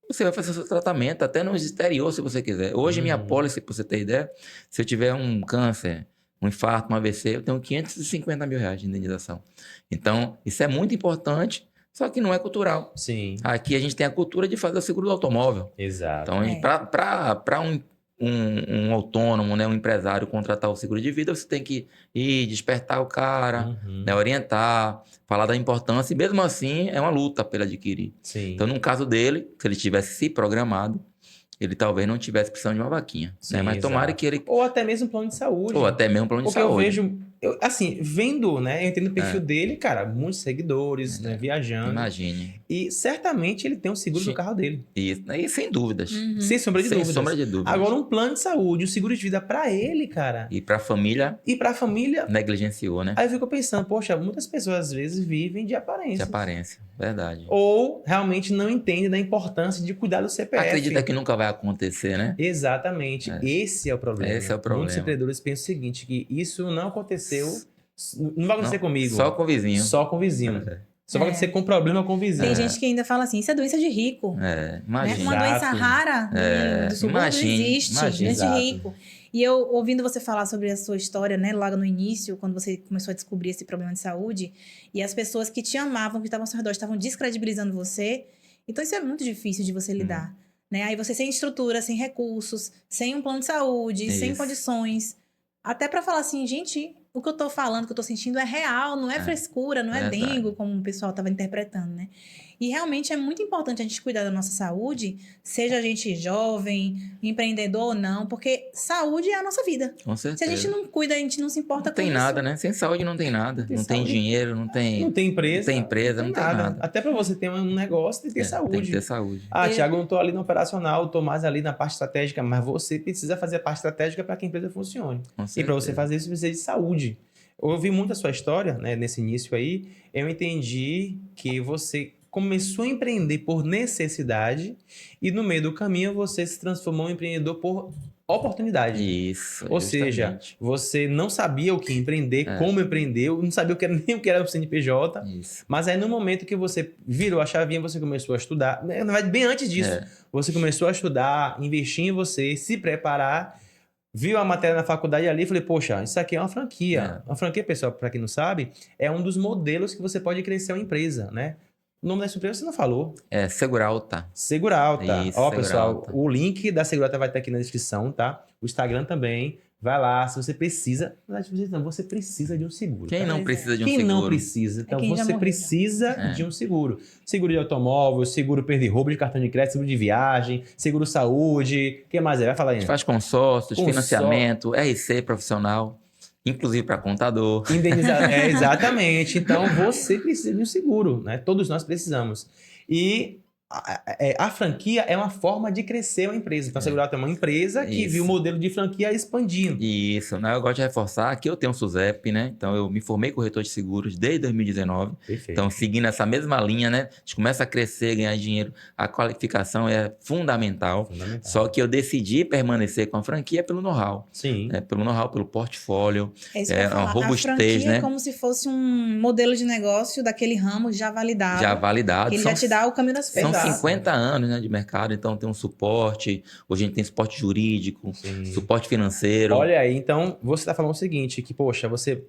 Você vai fazer o seu tratamento, até no exterior, se você quiser. Hoje, minha pólice, para você ter ideia, se eu tiver um câncer um infarto, um AVC, eu tenho 550 mil reais de indenização. Então, isso é muito importante, só que não é cultural. Sim, Aqui a gente tem a cultura de fazer o seguro do automóvel. exato. Então, para um autônomo, né, um empresário contratar o seguro de vida, você tem que ir despertar o cara, Uhum. né, orientar, falar da importância, e mesmo assim é uma luta para ele adquirir. Sim. Então, no caso dele, se ele tivesse se programado, ele talvez não tivesse precisando de uma vaquinha. Sim, Né? Mas tomara exato. que ele... Ou até mesmo plano de saúde. Ou até mesmo plano de Porque saúde. eu vejo, assim, vendo, né? Eu entendo o perfil dele, cara, muitos seguidores, né? Viajando. Imagine. E certamente ele tem um seguro do carro dele. E sem dúvidas. Uhum. Sem sombra de Sem dúvidas. sombra de dúvidas. Agora, um plano de saúde, um seguro de vida pra ele, cara. E para a família, E pra família. negligenciou, né? Aí eu fico pensando, poxa, muitas pessoas às vezes vivem de aparência. De aparência. Verdade. Ou realmente não entendem da importância de cuidar do CPF. Acredita que nunca vai acontecer, né? Exatamente. Esse é o problema. Esse é o problema. Muitos empreendedores pensam o seguinte, que isso não aconteceu, não vai acontecer comigo. Só com o vizinho. Só com o vizinho. Só vai acontecer com problema com o vizinho. Tem gente que ainda fala assim, isso é doença de rico. É, Né? imagina. Uma Exato. doença rara do subúrbio não existe, imagina. doença de Exato. rico. E eu, ouvindo você falar sobre a sua história, né, logo no início, quando você começou a descobrir esse problema de saúde, e as pessoas que te amavam, que estavam ao seu redor, estavam descredibilizando você, então isso é muito difícil de você lidar. Né? Aí você sem estrutura, sem recursos, sem um plano de saúde, sem Isso. condições. Até pra falar assim, gente, o que eu tô falando, o que eu tô sentindo é real, não é frescura, não é Verdade. dengo, como o pessoal tava interpretando, né? E realmente é muito importante a gente cuidar da nossa saúde, seja a gente jovem, empreendedor ou não, porque saúde é a nossa vida. Com Se a certeza. gente não cuida, a gente não se importa Não tem com nada, isso. né? Sem saúde não tem nada. Tem Não tem saúde. dinheiro, não tem... Não tem empresa. Não tem empresa, não tem nada. Até pra você ter um negócio, tem que ter saúde. Tem que ter saúde. Ah, Eu- Thiago, eu não tô ali no operacional, eu tô mais ali na parte estratégica, mas você precisa fazer a parte estratégica para que a empresa funcione. Com E para você certeza. fazer isso, você precisa de saúde. Eu ouvi muito a sua história, né, nesse início aí, eu entendi que você começou a empreender por necessidade e no meio do caminho você se transformou em empreendedor por oportunidade. Isso. Ou seja, justamente. você não sabia o que empreender, como empreender, não sabia nem o que era o CNPJ, Isso. mas aí no momento que você virou a chavinha, você começou a estudar, na verdade, bem antes disso, você começou a estudar, investir em você, se preparar, viu a matéria na faculdade ali e falei, poxa, isso aqui é uma franquia. Uma franquia, pessoal, para quem não sabe, é um dos modelos que você pode crescer uma empresa, né? O nome da sua empresa você não falou. É, Seguralta. Seguralta. Isso, Ó, pessoal, Seguralta. o link da Seguralta vai estar aqui na descrição, tá? O Instagram também. Vai lá, se você precisa. Na verdade, não, você precisa de um seguro. Quem tá? não Pois é. precisa de um Quem seguro? não precisa? Então, quem já você morreu. precisa de um seguro. Seguro de automóvel, seguro perda e roubo de cartão de crédito, seguro de viagem, seguro saúde. O que mais é? Vai falar A aí. gente faz consórcios, Consórcio. financiamento, RC profissional, inclusive para contador. Exatamente. Então, você precisa de um seguro, né? Todos nós precisamos. E a franquia é uma forma de crescer uma empresa. Então, a Seguralta é uma empresa que Isso. viu o modelo de franquia expandindo. Isso, né? Eu gosto de reforçar que eu tenho um SUSEP, né? Então, eu me formei corretor de seguros desde 2019. Perfeito. Então, seguindo essa mesma linha, né? A gente começa a crescer, ganhar dinheiro. A qualificação é fundamental. Fundamental. Só que eu decidi permanecer com a franquia pelo know-how. Sim. Né? Pelo know-how, pelo portfólio. É isso que eu ia uma falar. robustez, A franquia né? é como se fosse um modelo de negócio daquele ramo já validado. Já validado. Ele São- já te dá o caminho das São pedras. 50 anos, né, de mercado, então tem um suporte. Hoje a gente tem suporte jurídico, Sim. suporte financeiro. Olha aí, então você está falando o seguinte, que poxa, você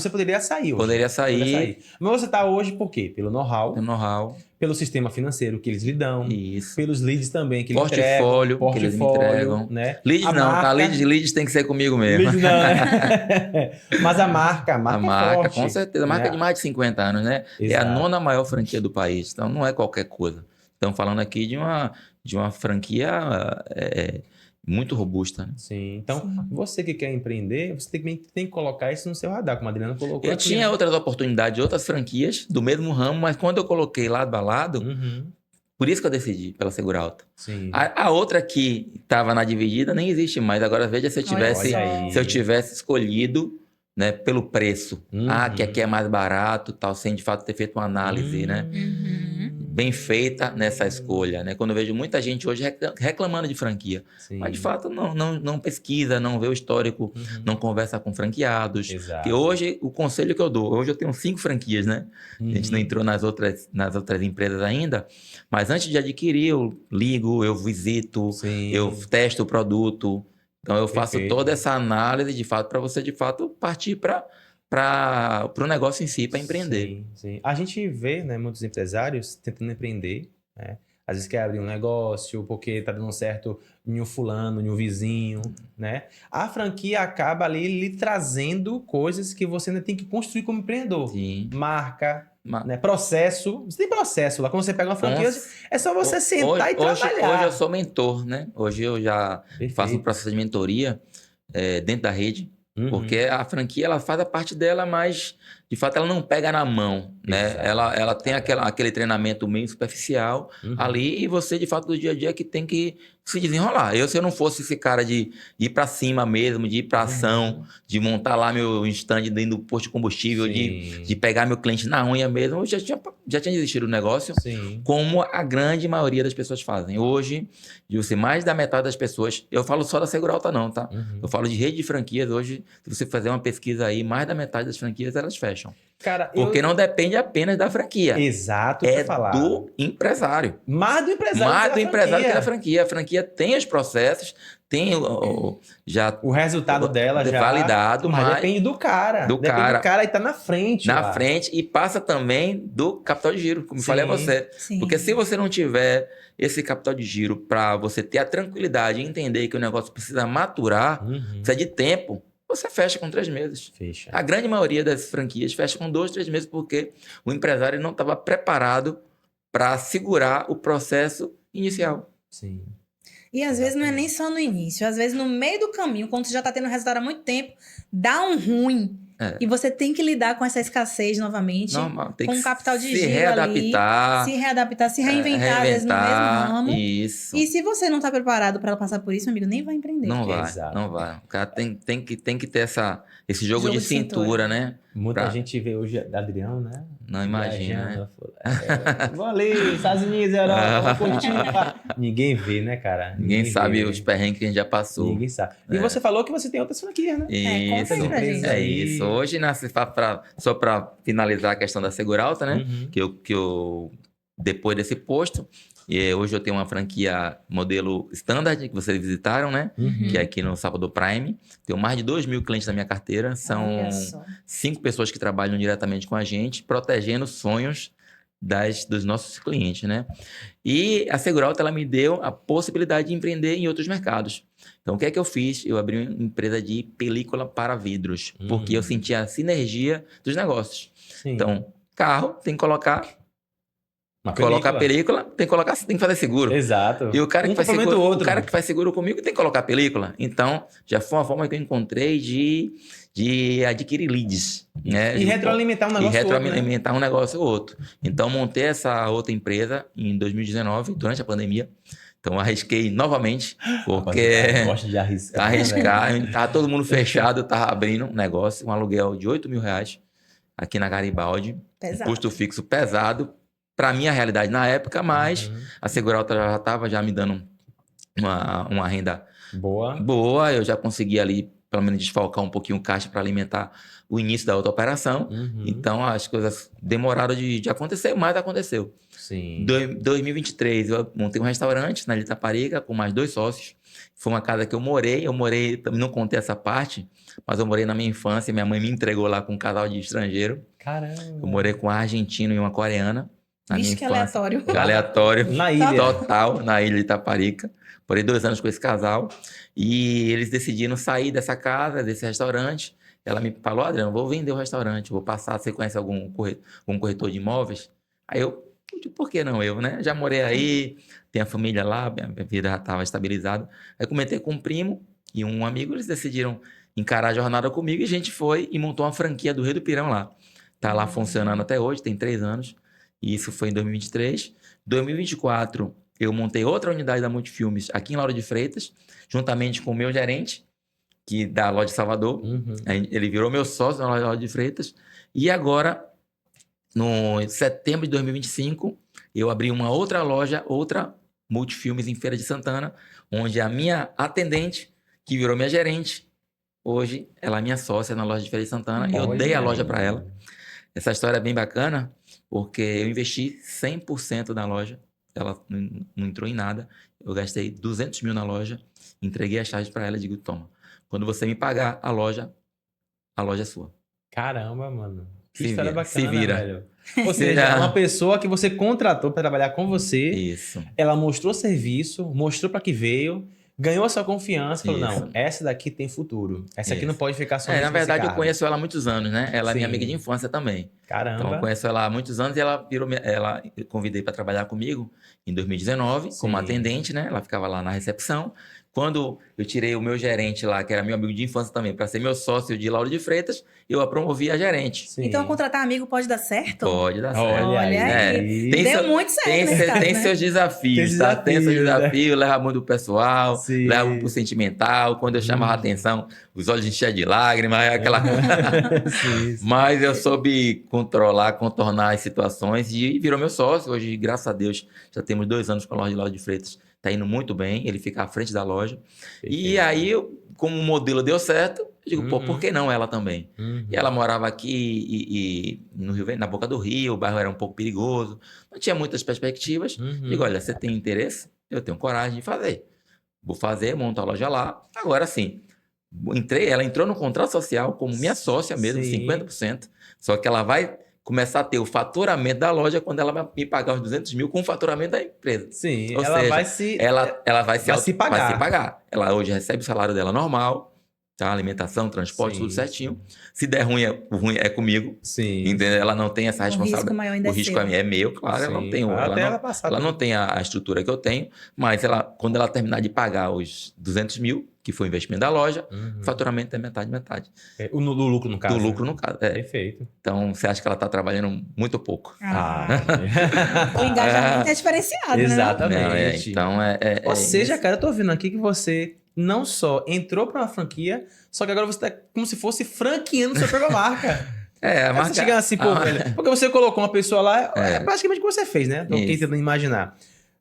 poderia sair hoje. Poderia sair. Mas você está hoje por quê? Pelo know-how, Tem know-how. pelo sistema financeiro que eles lhe dão, Isso. pelos leads também que eles Portfólio entregam, que eles me entregam. né? Leads A não, tá? marca- Leads tem que ser comigo mesmo. Leads não, né? Mas a marca A é marca, forte, com certeza. A marca né? é de mais de 50 anos, né? É a Exato. 9ª maior franquia do país. Então não é qualquer coisa. Estamos falando aqui de uma franquia muito robusta, né? Sim, então Sim. você que quer empreender, você tem que colocar isso no seu radar, como a Adriana colocou Eu aqui, tinha né? outras oportunidades de outras franquias do mesmo ramo, mas quando eu coloquei lado a lado, Uhum, por isso que eu decidi pela Seguralta. sim. A outra que estava na dividida nem existe mais. Agora veja se eu tivesse, Olha aí. se eu tivesse escolhido, né, pelo preço. Uhum. Que aqui é mais barato, tal, sem de fato ter feito uma análise, né, Uhum. bem feita nessa escolha, né? Quando eu vejo muita gente hoje reclamando de franquia, Sim. mas de fato não pesquisa, não vê o histórico, Uhum. não conversa com franqueados. Exato. Que hoje o conselho que eu dou, hoje eu tenho 5 franquias, né? A gente não Uhum. entrou nas outras empresas ainda, mas antes de adquirir, eu ligo, eu visito, Sim. eu testo o produto, Então, eu faço Perfeito. toda essa análise, de fato, para você, de fato, partir para o negócio em si, para empreender. Sim, sim. A gente vê, né, muitos empresários tentando empreender, né? Às vezes quer abrir um negócio porque tá dando certo em um fulano, em um vizinho, né? A franquia acaba ali lhe trazendo coisas que você ainda tem que construir como empreendedor. Sim. Marca, Ma- né? Processo. Você tem processo lá. Quando você pega uma franquia, é só você sentar e Hoje trabalhar. eu sou mentor, né? Hoje eu já faço um Perfeito. processo de mentoria dentro da rede, Uhum. porque a franquia ela faz a parte dela, mas de fato ela não pega na mão, né? Exato. Ela tem aquele treinamento meio superficial Uhum. ali e você de fato do dia a dia que tem que se desenrolar. Se eu não fosse esse cara de ir para cima mesmo, de ir para ação, de montar lá meu stand dentro do posto de combustível, de Sim. pegar meu cliente na unha mesmo, eu já tinha desistido do negócio. Sim. Como a grande maioria das pessoas fazem. Hoje, mais da metade das pessoas, eu falo só da Seguralta não, tá? Uhum. Eu falo de rede de franquias. Hoje, se você fazer uma pesquisa aí, mais da metade das franquias, elas fecham. Cara, Porque não depende apenas da franquia. Exato, É pra falar. do empresário. Mais do empresário Mais que do da empresário que da franquia. franquia. A franquia tem os processos, tem já O resultado dela já validado, mas depende do cara. do Depende cara do cara e tá na frente na lá. frente e passa também do capital de giro, como eu falei a Sim. você. Sim. Porque se você não tiver esse capital de giro para você ter a tranquilidade e entender que o negócio precisa maturar, Uhum. precisa de tempo, você fecha com 3 meses. Fecha. A grande maioria das franquias fecha com 2, 3 meses porque o empresário não estava preparado para segurar o processo inicial. Sim. E às vezes não é Exatamente. nem só no início, às vezes no meio do caminho, quando você já tá tendo resultado há muito tempo, dá um ruim. É. E você tem que lidar com essa escassez novamente, Normal, tem com que o capital de se giro readaptar, ali, se readaptar, se reinventar, às vezes no mesmo ramo. Isso. E se você não tá preparado para passar por isso, amigo, nem vai empreender. Não vai, Exato. não vai. O cara tem que ter esse jogo Jogo de de cintura. cintura, né? Muita Pra- gente vê hoje Adriano, né? Não imagina, né? Viajando. Vou ali, Estados Unidos, Europa, vou curtir. Ninguém vê, né, cara? Ninguém sabe vê. os perrengues que a gente já passou. Ninguém sabe. E você falou que você tem outras franquias, né? Conta aí pra gente. É isso. Hoje, só para finalizar a questão da Seguralta, né? Uhum. Que eu depois desse posto, hoje eu tenho uma franquia modelo standard que vocês visitaram, né? Uhum. Que é aqui no Salvador Prime. Tenho mais de 2.000 clientes na minha carteira. São Olha só. 5 pessoas que trabalham diretamente com a gente, protegendo sonhos dos nossos clientes, né? E a Seguralta, ela me deu a possibilidade de empreender em outros mercados. Então, o que é que eu fiz? Eu abri uma empresa de película para vidros, porque eu sentia a sinergia dos negócios. Sim. Então, carro, tem que colocar Uma a película, tem que fazer seguro. Exato. E o cara que faz complementa seguro, o outro. o cara que faz seguro comigo tem que colocar a película. Então, já foi uma forma que eu encontrei de adquirir leads, né? E retroalimentar um negócio E outro, né? retroalimentar um negócio ou outro. Então, montei essa outra empresa em 2019, durante a pandemia. Então, arrisquei novamente, porque Gosta de arriscar. arriscar, tava todo mundo fechado, eu tava abrindo um negócio, um aluguel de R$8.000 aqui na Garibaldi, Pesado. custo fixo pesado, para minha realidade na época, mas Uhum. a Seguralta já estava me dando uma renda Boa. eu já consegui ali, pelo menos, desfalcar um pouquinho o caixa para alimentar o início da outra operação. Uhum. Então, as coisas demoraram de acontecer, mas aconteceu. Sim. 2023, eu montei um restaurante na Ilha Itaparica com mais 2 sócios. Foi uma casa que eu morei, não contei essa parte, mas eu morei na minha infância, minha mãe me entregou lá com um casal de estrangeiro. Caramba. Eu morei com um argentino e uma coreana. Na Vixe, minha que infância. aleatório. Aleatório. Na ilha. Total, na ilha de Itaparica. Morei 2 anos com esse casal. E eles decidiram sair dessa casa, desse restaurante. Ela me falou, Adriano, vou vender o restaurante, vou passar, você conhece algum corretor de imóveis? Aí eu digo, por que não eu, né? Já morei aí, tenho a família lá, minha vida já estava estabilizada. Aí comentei com um primo e um amigo, eles decidiram encarar a jornada comigo e a gente foi e montou uma franquia do Rei do Pirão lá. Tá lá funcionando até hoje, tem 3 anos. E isso foi em 2023. 2024, eu montei outra unidade da Multifilmes aqui em Lauro de Freitas, juntamente com o meu gerente, da loja de Salvador. Uhum. Ele virou meu sócio na loja de Freitas. E agora, no setembro de 2025, eu abri uma outra loja, outra Multifilmes em Feira de Santana, onde a minha atendente, que virou minha gerente, hoje ela é minha sócia na loja de Feira de Santana. E eu dei a loja para ela. Essa história é bem bacana, porque eu investi 100% na loja. Ela não entrou em nada. Eu gastei 200 mil na loja Entreguei as chaves para ela e digo, toma, quando você me pagar a loja é sua. Caramba, mano. Que Se história vira, bacana, se vira. velho. Ou seja, uma pessoa que você contratou para trabalhar com você, Isso. ela mostrou serviço, mostrou para que veio, ganhou a sua confiança, falou, Isso. não, essa daqui tem futuro. Essa aqui Isso. não pode ficar só Na verdade, eu conheço ela há muitos anos, né? Ela é minha Sim. amiga de infância também. Então, eu Caramba. conheço ela há muitos anos e eu convidei para trabalhar comigo em 2019 como Sim. atendente, né? Ela ficava lá na recepção. Quando eu tirei o meu gerente lá, que era meu amigo de infância também, para ser meu sócio de Lauro de Freitas, eu a promovi a gerente. Sim. Então, contratar amigo pode dar certo? Pode dar certo. Olha aí. É, tem Deu seu- muito certo nesse caso, tem né? seus desafios, Tem tá? Tem seus desafios, né? desafios, leva muito do pessoal, Sim. leva pro sentimental. Quando eu chamava a atenção, os olhos enchiam de lágrimas, aquela... Sim, sim. Mas eu soube contornar as situações e virou meu sócio. Hoje, graças a Deus, já temos 2 anos com a loja de Lauro de Freitas. Tá indo muito bem, ele fica à frente da loja. E aí, como o modelo deu certo, eu digo, pô, por que não ela também? Uhum. E ela morava aqui e no Rio, na boca do rio, o bairro era um pouco perigoso, não tinha muitas perspectivas. Uhum. Digo, olha, você tem interesse? Eu tenho coragem de fazer. Vou fazer, monto a loja lá. Agora sim, ela entrou no contrato social como minha sócia mesmo, Sim. 50%. Só que ela vai começar a ter o faturamento da loja quando ela vai me pagar os 200 mil com o faturamento da empresa. Sim, Ou ela seja, vai se... ela vai se pagar. Vai se pagar. Ela hoje recebe o salário dela normal, tá? Alimentação, transporte, Sim, tudo certinho. Se der ruim, o ruim é comigo. Sim. Entendeu? Ela não tem essa O risco responsabilidade. maior ainda O risco é meu, claro. Ela não tem, ela não tem a estrutura que eu tenho, mas quando ela terminar de pagar os 200 mil, que foi o investimento da loja, o faturamento é metade. Do lucro, no caso. Do lucro, né? no caso. Perfeito. Então, você acha que ela está trabalhando muito pouco. O engajamento é diferenciado, né? Exatamente. Então, Ou seja, cara, eu tô vendo aqui que você não só entrou para uma franquia, só que agora você tá como se fosse franqueando sua própria marca. A marca... Você chega assim, pô, velho, porque você colocou uma pessoa lá, é praticamente o que você fez, né? Então, quem tentando imaginar.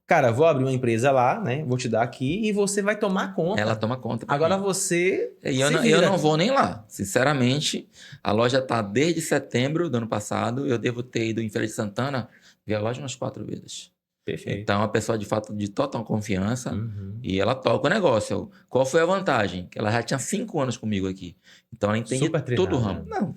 Cara, vou abrir uma empresa lá, né? Vou te dar aqui e você vai tomar conta. Ela toma conta. Agora você. E eu não vou nem lá. Sinceramente, a loja tá desde setembro do ano passado. Eu devo ter ido em Feira de Santana ver a loja umas 4 vezes. Perfeito. Então, a pessoa de fato de total confiança e ela toca o negócio. Qual foi a vantagem? Que ela já tinha 5 anos comigo aqui. Então, ela entende todo o ramo. Não,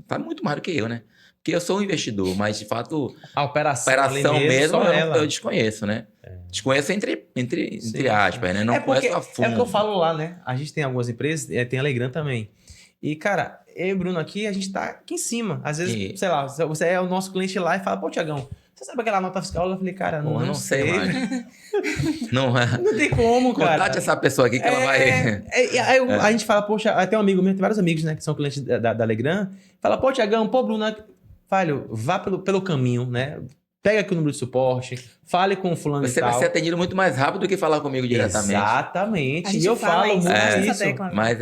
faz muito mais do que eu, né? Porque eu sou um investidor, mas de fato a operação mesmo eu desconheço, né? Desconheço entre aspas, né? Não conheço a fundo. É o que eu falo lá, né? A gente tem algumas empresas, tem a Legrand também. E, cara, eu e o Bruno aqui, a gente tá aqui em cima. Às vezes, sei lá, você é o nosso cliente lá e fala, pô, Tiagão, você sabe aquela nota fiscal? Eu falei, cara, não sei. Não tem como, cara. Contate essa pessoa aqui que ela vai... A gente fala, poxa, até um amigo meu, tem vários amigos, né, que são clientes da Legrand, fala, pô, Tiagão, pô, Bruno, falho, vá pelo caminho, né? Pega aqui o número de suporte, fale com o fulano e tal. Você vai ser atendido muito mais rápido do que falar comigo diretamente. Exatamente. E eu falo muito isso. Mas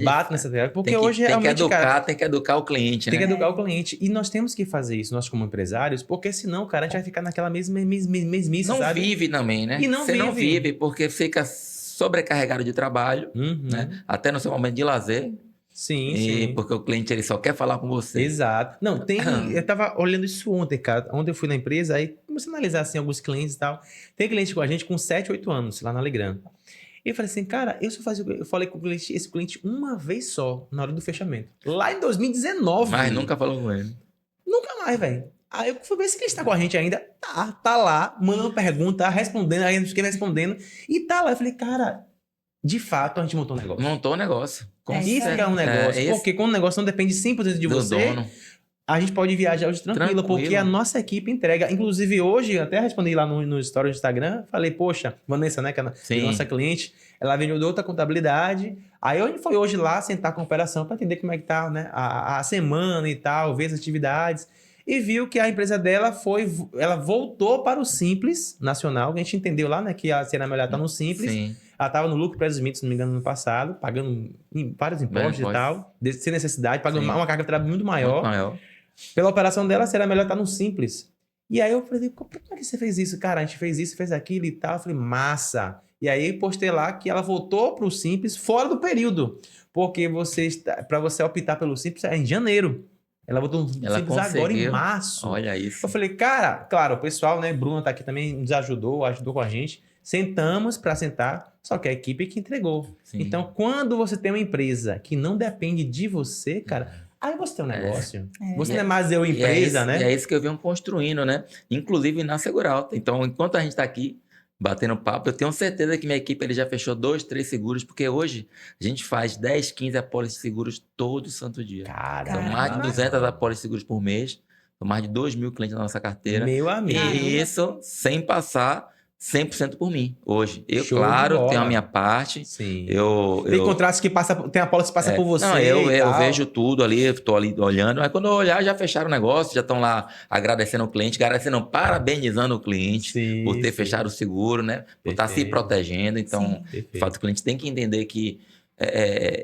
bato nessa tecla. Porque hoje realmente, tem que educar o cliente, né? Tem que educar o cliente. E nós temos que fazer isso, nós como empresários, porque senão, cara, a gente vai ficar naquela mesmice, não sabe? Vive também, né? Você não vive porque fica sobrecarregado de trabalho, né? Até no seu momento de lazer. Sim. Porque o cliente ele só quer falar com você. Exato. Não, eu tava olhando isso ontem, cara. Ontem eu fui na empresa, aí comecei a analisar assim, alguns clientes e tal. Tem cliente com a gente com 7, 8 anos, lá na Legrand. E eu falei assim, cara, eu falei com esse cliente uma vez só, na hora do fechamento. Lá em 2019. Mas nunca falou com ele. Nunca mais, velho. Aí eu fui ver se ele está com a gente ainda. Tá lá, mandando pergunta, tá respondendo, aí a gente fica respondendo. E tá lá. Eu falei, cara, de fato a gente montou um negócio. Montou um negócio. Isso é um negócio. Porque quando o negócio não depende 100% de você, dono, a gente pode viajar hoje tranquilo, porque a nossa equipe entrega. Inclusive hoje, até respondi lá no story do Instagram, falei, poxa, Vanessa, né, que é a nossa cliente, ela veio de outra contabilidade. Aí a gente foi hoje lá sentar com a operação para entender como é que tá, né, a semana e tal, ver as atividades. E viu que a empresa dela ela voltou para o Simples Nacional, que a gente entendeu lá, né, que a Serra Melhor tá no Simples. Sim. Ela estava no lucro presumido, se não me engano, no passado, pagando vários impostos e tal, sem necessidade, pagando uma carga de trabalho muito maior. Pela operação dela, será melhor estar no Simples. E aí eu falei, como é que você fez isso? Cara, a gente fez isso, fez aquilo e tal. Eu falei, massa. E aí postei lá que ela voltou para o Simples fora do período. Porque para você optar pelo Simples é em janeiro. Ela voltou no Simples agora em março. Olha isso. Eu falei, cara, claro, o pessoal, né, Bruna tá aqui também, nos ajudou com a gente. Sentamos para sentar, só que a equipe que entregou. Sim. Então, quando você tem uma empresa que não depende de você, cara, aí você tem um negócio. Você não é mais eu empresa, né? E é isso que eu venho construindo, né? Inclusive na Seguralta. Então, enquanto a gente está aqui batendo papo, eu tenho certeza que minha equipe ele já fechou 2, 3 seguros, porque hoje a gente faz 10, 15 apólices de seguros todo santo dia. Cara, São mais de 200 apólices de seguros por mês, são mais de 2 mil clientes na nossa carteira. Meu amigo. E isso sem passar 100% por mim, hoje. Eu, Show de claro, bola. tenho a minha parte. Sim. Eu, Tem contratos que tem a pólice que passa por você. Não, e eu tal. vejo tudo ali, estou ali olhando. Mas quando eu olhar, já fecharam o negócio, já estão lá agradecendo o cliente, agradecendo, parabenizando o cliente Sim, por ter sim. fechado o seguro, né? Por estar se Perfeito. protegendo. Então, Perfeito. de fato, o cliente tem que entender que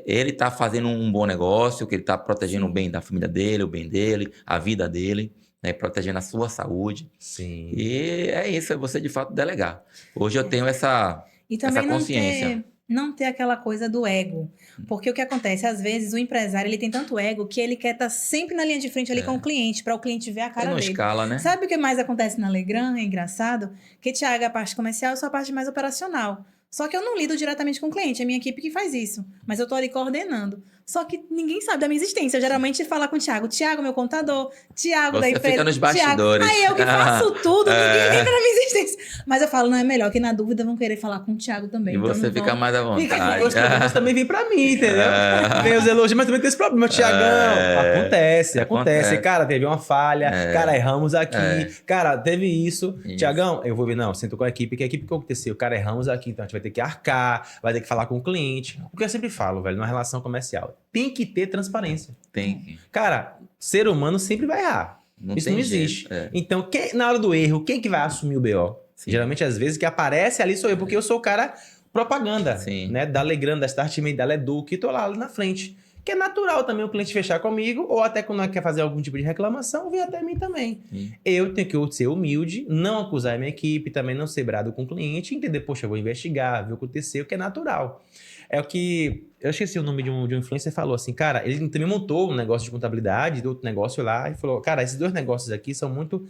ele está fazendo um bom negócio, que ele está protegendo o bem da família dele, o bem dele, a vida dele, né? Protegendo a sua saúde. Sim. E é isso, é você de fato delegar. Hoje eu tenho essa E também consciência. não ter aquela coisa do ego. Porque o que acontece? Às vezes o empresário ele tem tanto ego que ele quer estar sempre na linha de frente ali com o cliente, para o cliente ver a Ele cara não dele. escala, né? Sabe o que mais acontece na Legrand? É engraçado. Que Thiago é a parte comercial, eu sou a parte mais operacional. Só que eu não lido diretamente com o cliente, é a minha equipe que faz isso. Mas eu tô ali coordenando. Só que ninguém sabe da minha existência. Eu geralmente falo com o Thiago. Thiago, meu contador. Thiago da Você empresa. fica nos bastidores. Aí eu que faço tudo, ninguém lembra da minha existência. Mas eu falo, não, é melhor que na dúvida vão querer falar com o Thiago também. E então você não fica vão- mais à E vontade. os problemas também vêm pra mim, entendeu? Vem os elogios, mas também tem esse problema. Tiagão, acontece. Cara, teve uma falha. Cara, erramos aqui. Cara, teve isso. Tiagão, eu vou ver, não, sento com a equipe. Que a equipe que aconteceu? Cara, erramos aqui. Então a gente vai ter que arcar, vai ter que falar com o cliente. O que eu sempre falo, velho, numa relação comercial. Tem que ter transparência. Tem que. Cara, ser humano sempre vai errar. Isso não existe. Então, na hora do erro, quem que vai assumir o BO? Sim. Geralmente, às vezes, que aparece ali sou eu, porque eu sou o cara propaganda, Sim. né? Da Legrand, da Startmate, da Ledu, que tô lá ali na frente. Que é natural também o cliente fechar comigo, ou até quando quer fazer algum tipo de reclamação, vem até mim também. Sim. Eu tenho que ser humilde, não acusar a minha equipe, também não ser brado com o cliente, entender, poxa, eu vou investigar, ver o que aconteceu, que é natural. É o que... Eu esqueci o nome de um influencer falou assim, cara, ele também montou um negócio de contabilidade, de outro negócio lá, e falou, cara, esses dois negócios aqui são muito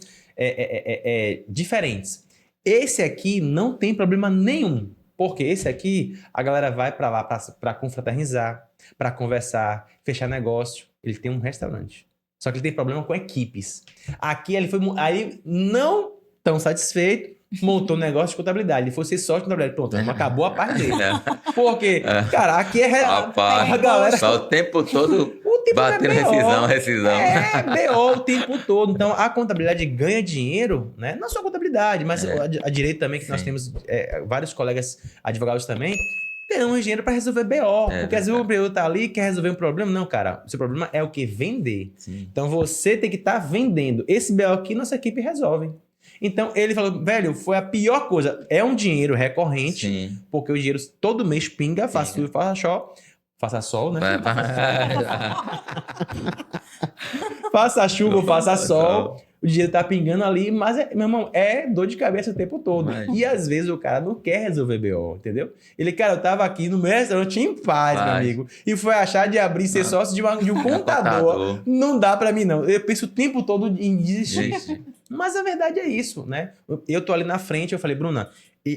diferentes. Esse aqui não tem problema nenhum, porque esse aqui, a galera vai pra lá pra confraternizar, pra conversar, fechar negócio. Ele tem um restaurante. Só que ele tem problema com equipes. Aqui ele foi... Aí, não tão satisfeito, montou um negócio de contabilidade. Ele foi ser sócio de contabilidade. Pronto, acabou a parte dele. Porque, cara, aqui é... Rapaz, a galera... só o tempo todo batendo rescisão. É, BO o tempo todo. Então, a contabilidade ganha dinheiro, né? Não só a contabilidade, mas a direito também, que nós temos vários colegas advogados também, ganham dinheiro para resolver BO. Porque às vezes o BO tá ali, quer resolver um problema. Não, cara, o seu problema é o quê? Vender. Sim. Então, você tem que estar vendendo. Esse BO aqui, nossa equipe resolve. Então, ele falou, velho, foi a pior coisa. É um dinheiro recorrente, Sim. porque o dinheiro todo mês pinga, faça tudo, faça sol, né? Faça chuva, faça sol. O dinheiro tá pingando ali, mas, meu irmão, é dor de cabeça o tempo todo. E às vezes o cara não quer resolver BO, entendeu? Ele, cara, eu tava aqui no meu restaurante em paz, meu amigo, e foi achar de abrir, ser sócio de um contador. Não dá pra mim, não. Eu penso o tempo todo em desistir. Mas a verdade é isso, né? Eu tô ali na frente, eu falei, Bruna,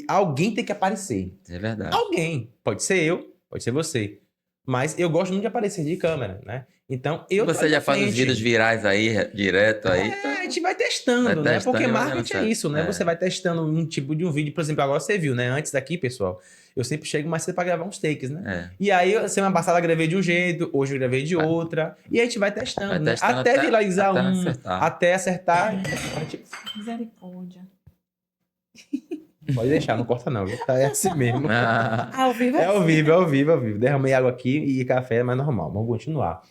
alguém tem que aparecer. É verdade. Alguém. Pode ser eu, pode ser você. Mas eu gosto muito de aparecer de câmera, né? Então, Você já faz os vídeos virais aí, direto aí? A gente vai testando, né? Porque marketing é isso, né? É. Você vai testando um tipo de um vídeo, por exemplo, agora você viu, né? Antes daqui, pessoal, eu sempre chego mais cedo pra gravar uns takes, né? E aí, semana passada eu gravei de um jeito, hoje eu gravei de outra. E a gente vai testando, né? Até viralizar até acertar. Misericórdia. Pode deixar, não corta não, viu? É assim mesmo. Ao vivo é ao vivo, é ao vivo, é ao vivo. Derramei água aqui e café é mais normal. Vamos continuar.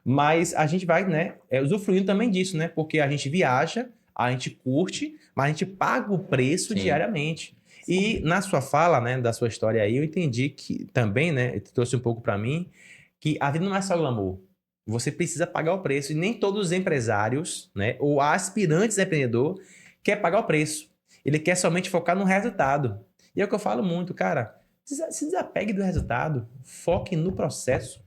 Mas a gente vai, né, usufruindo também disso, né? Porque a gente viaja, a gente curte, mas a gente paga o preço diariamente. E na sua fala, né, da sua história aí, eu entendi que também, né, trouxe um pouco pra mim, que a vida não é só glamour. Você precisa pagar o preço. E nem todos os empresários, né, ou aspirantes a empreendedor, quer pagar o preço. Ele quer somente focar no resultado. E é o que eu falo muito, cara, se desapegue do resultado, foque no processo.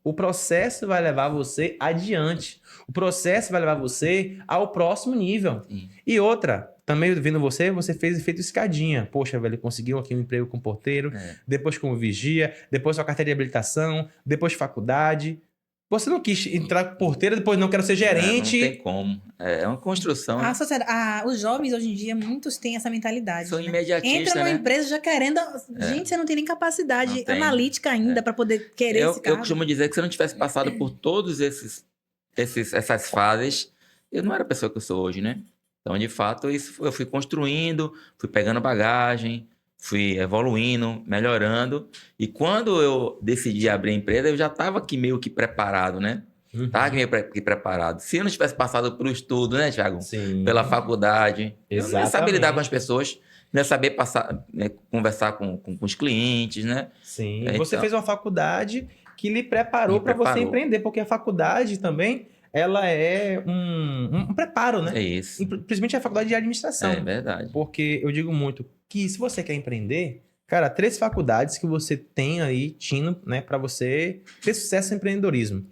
O processo vai levar você adiante. O processo vai levar você ao próximo nível. Sim. E outra, também vendo você fez efeito escadinha. Poxa, velho, conseguiu aqui um emprego como porteiro, depois como vigia, depois sua carteira de habilitação, depois faculdade. Você não quis entrar como porteiro, depois não quero ser gerente. Não tem como. É uma construção. A sociedade, os jovens hoje em dia, muitos têm essa mentalidade. São né? imediatistas, Entra numa né? empresa já querendo. Gente, você não tem nem capacidade Não tem. analítica ainda para poder querer esse Eu cargo. costumo dizer que se eu não tivesse passado por todos essas fases, eu não era a pessoa que eu sou hoje, né? Então, de fato, isso eu fui construindo, fui pegando bagagem, fui evoluindo, melhorando. E quando eu decidi abrir a empresa, eu já estava aqui meio que preparado, né? Estava meio que preparado. Se eu não tivesse passado pelo estudo, né, Thiago? Sim. Pela faculdade, eu não ia saber lidar com as Exatamente. pessoas, não ia saber passar, né, conversar com os clientes, né? Sim. Então- Você fez uma faculdade que lhe preparou Me para você preparou. empreender, porque a faculdade também, ela é um preparo, né? É isso. Principalmente a faculdade de administração. É verdade. Porque eu digo muito que se você quer empreender, cara, 3 faculdades que você tem aí, tino, né, para você ter sucesso no empreendedorismo.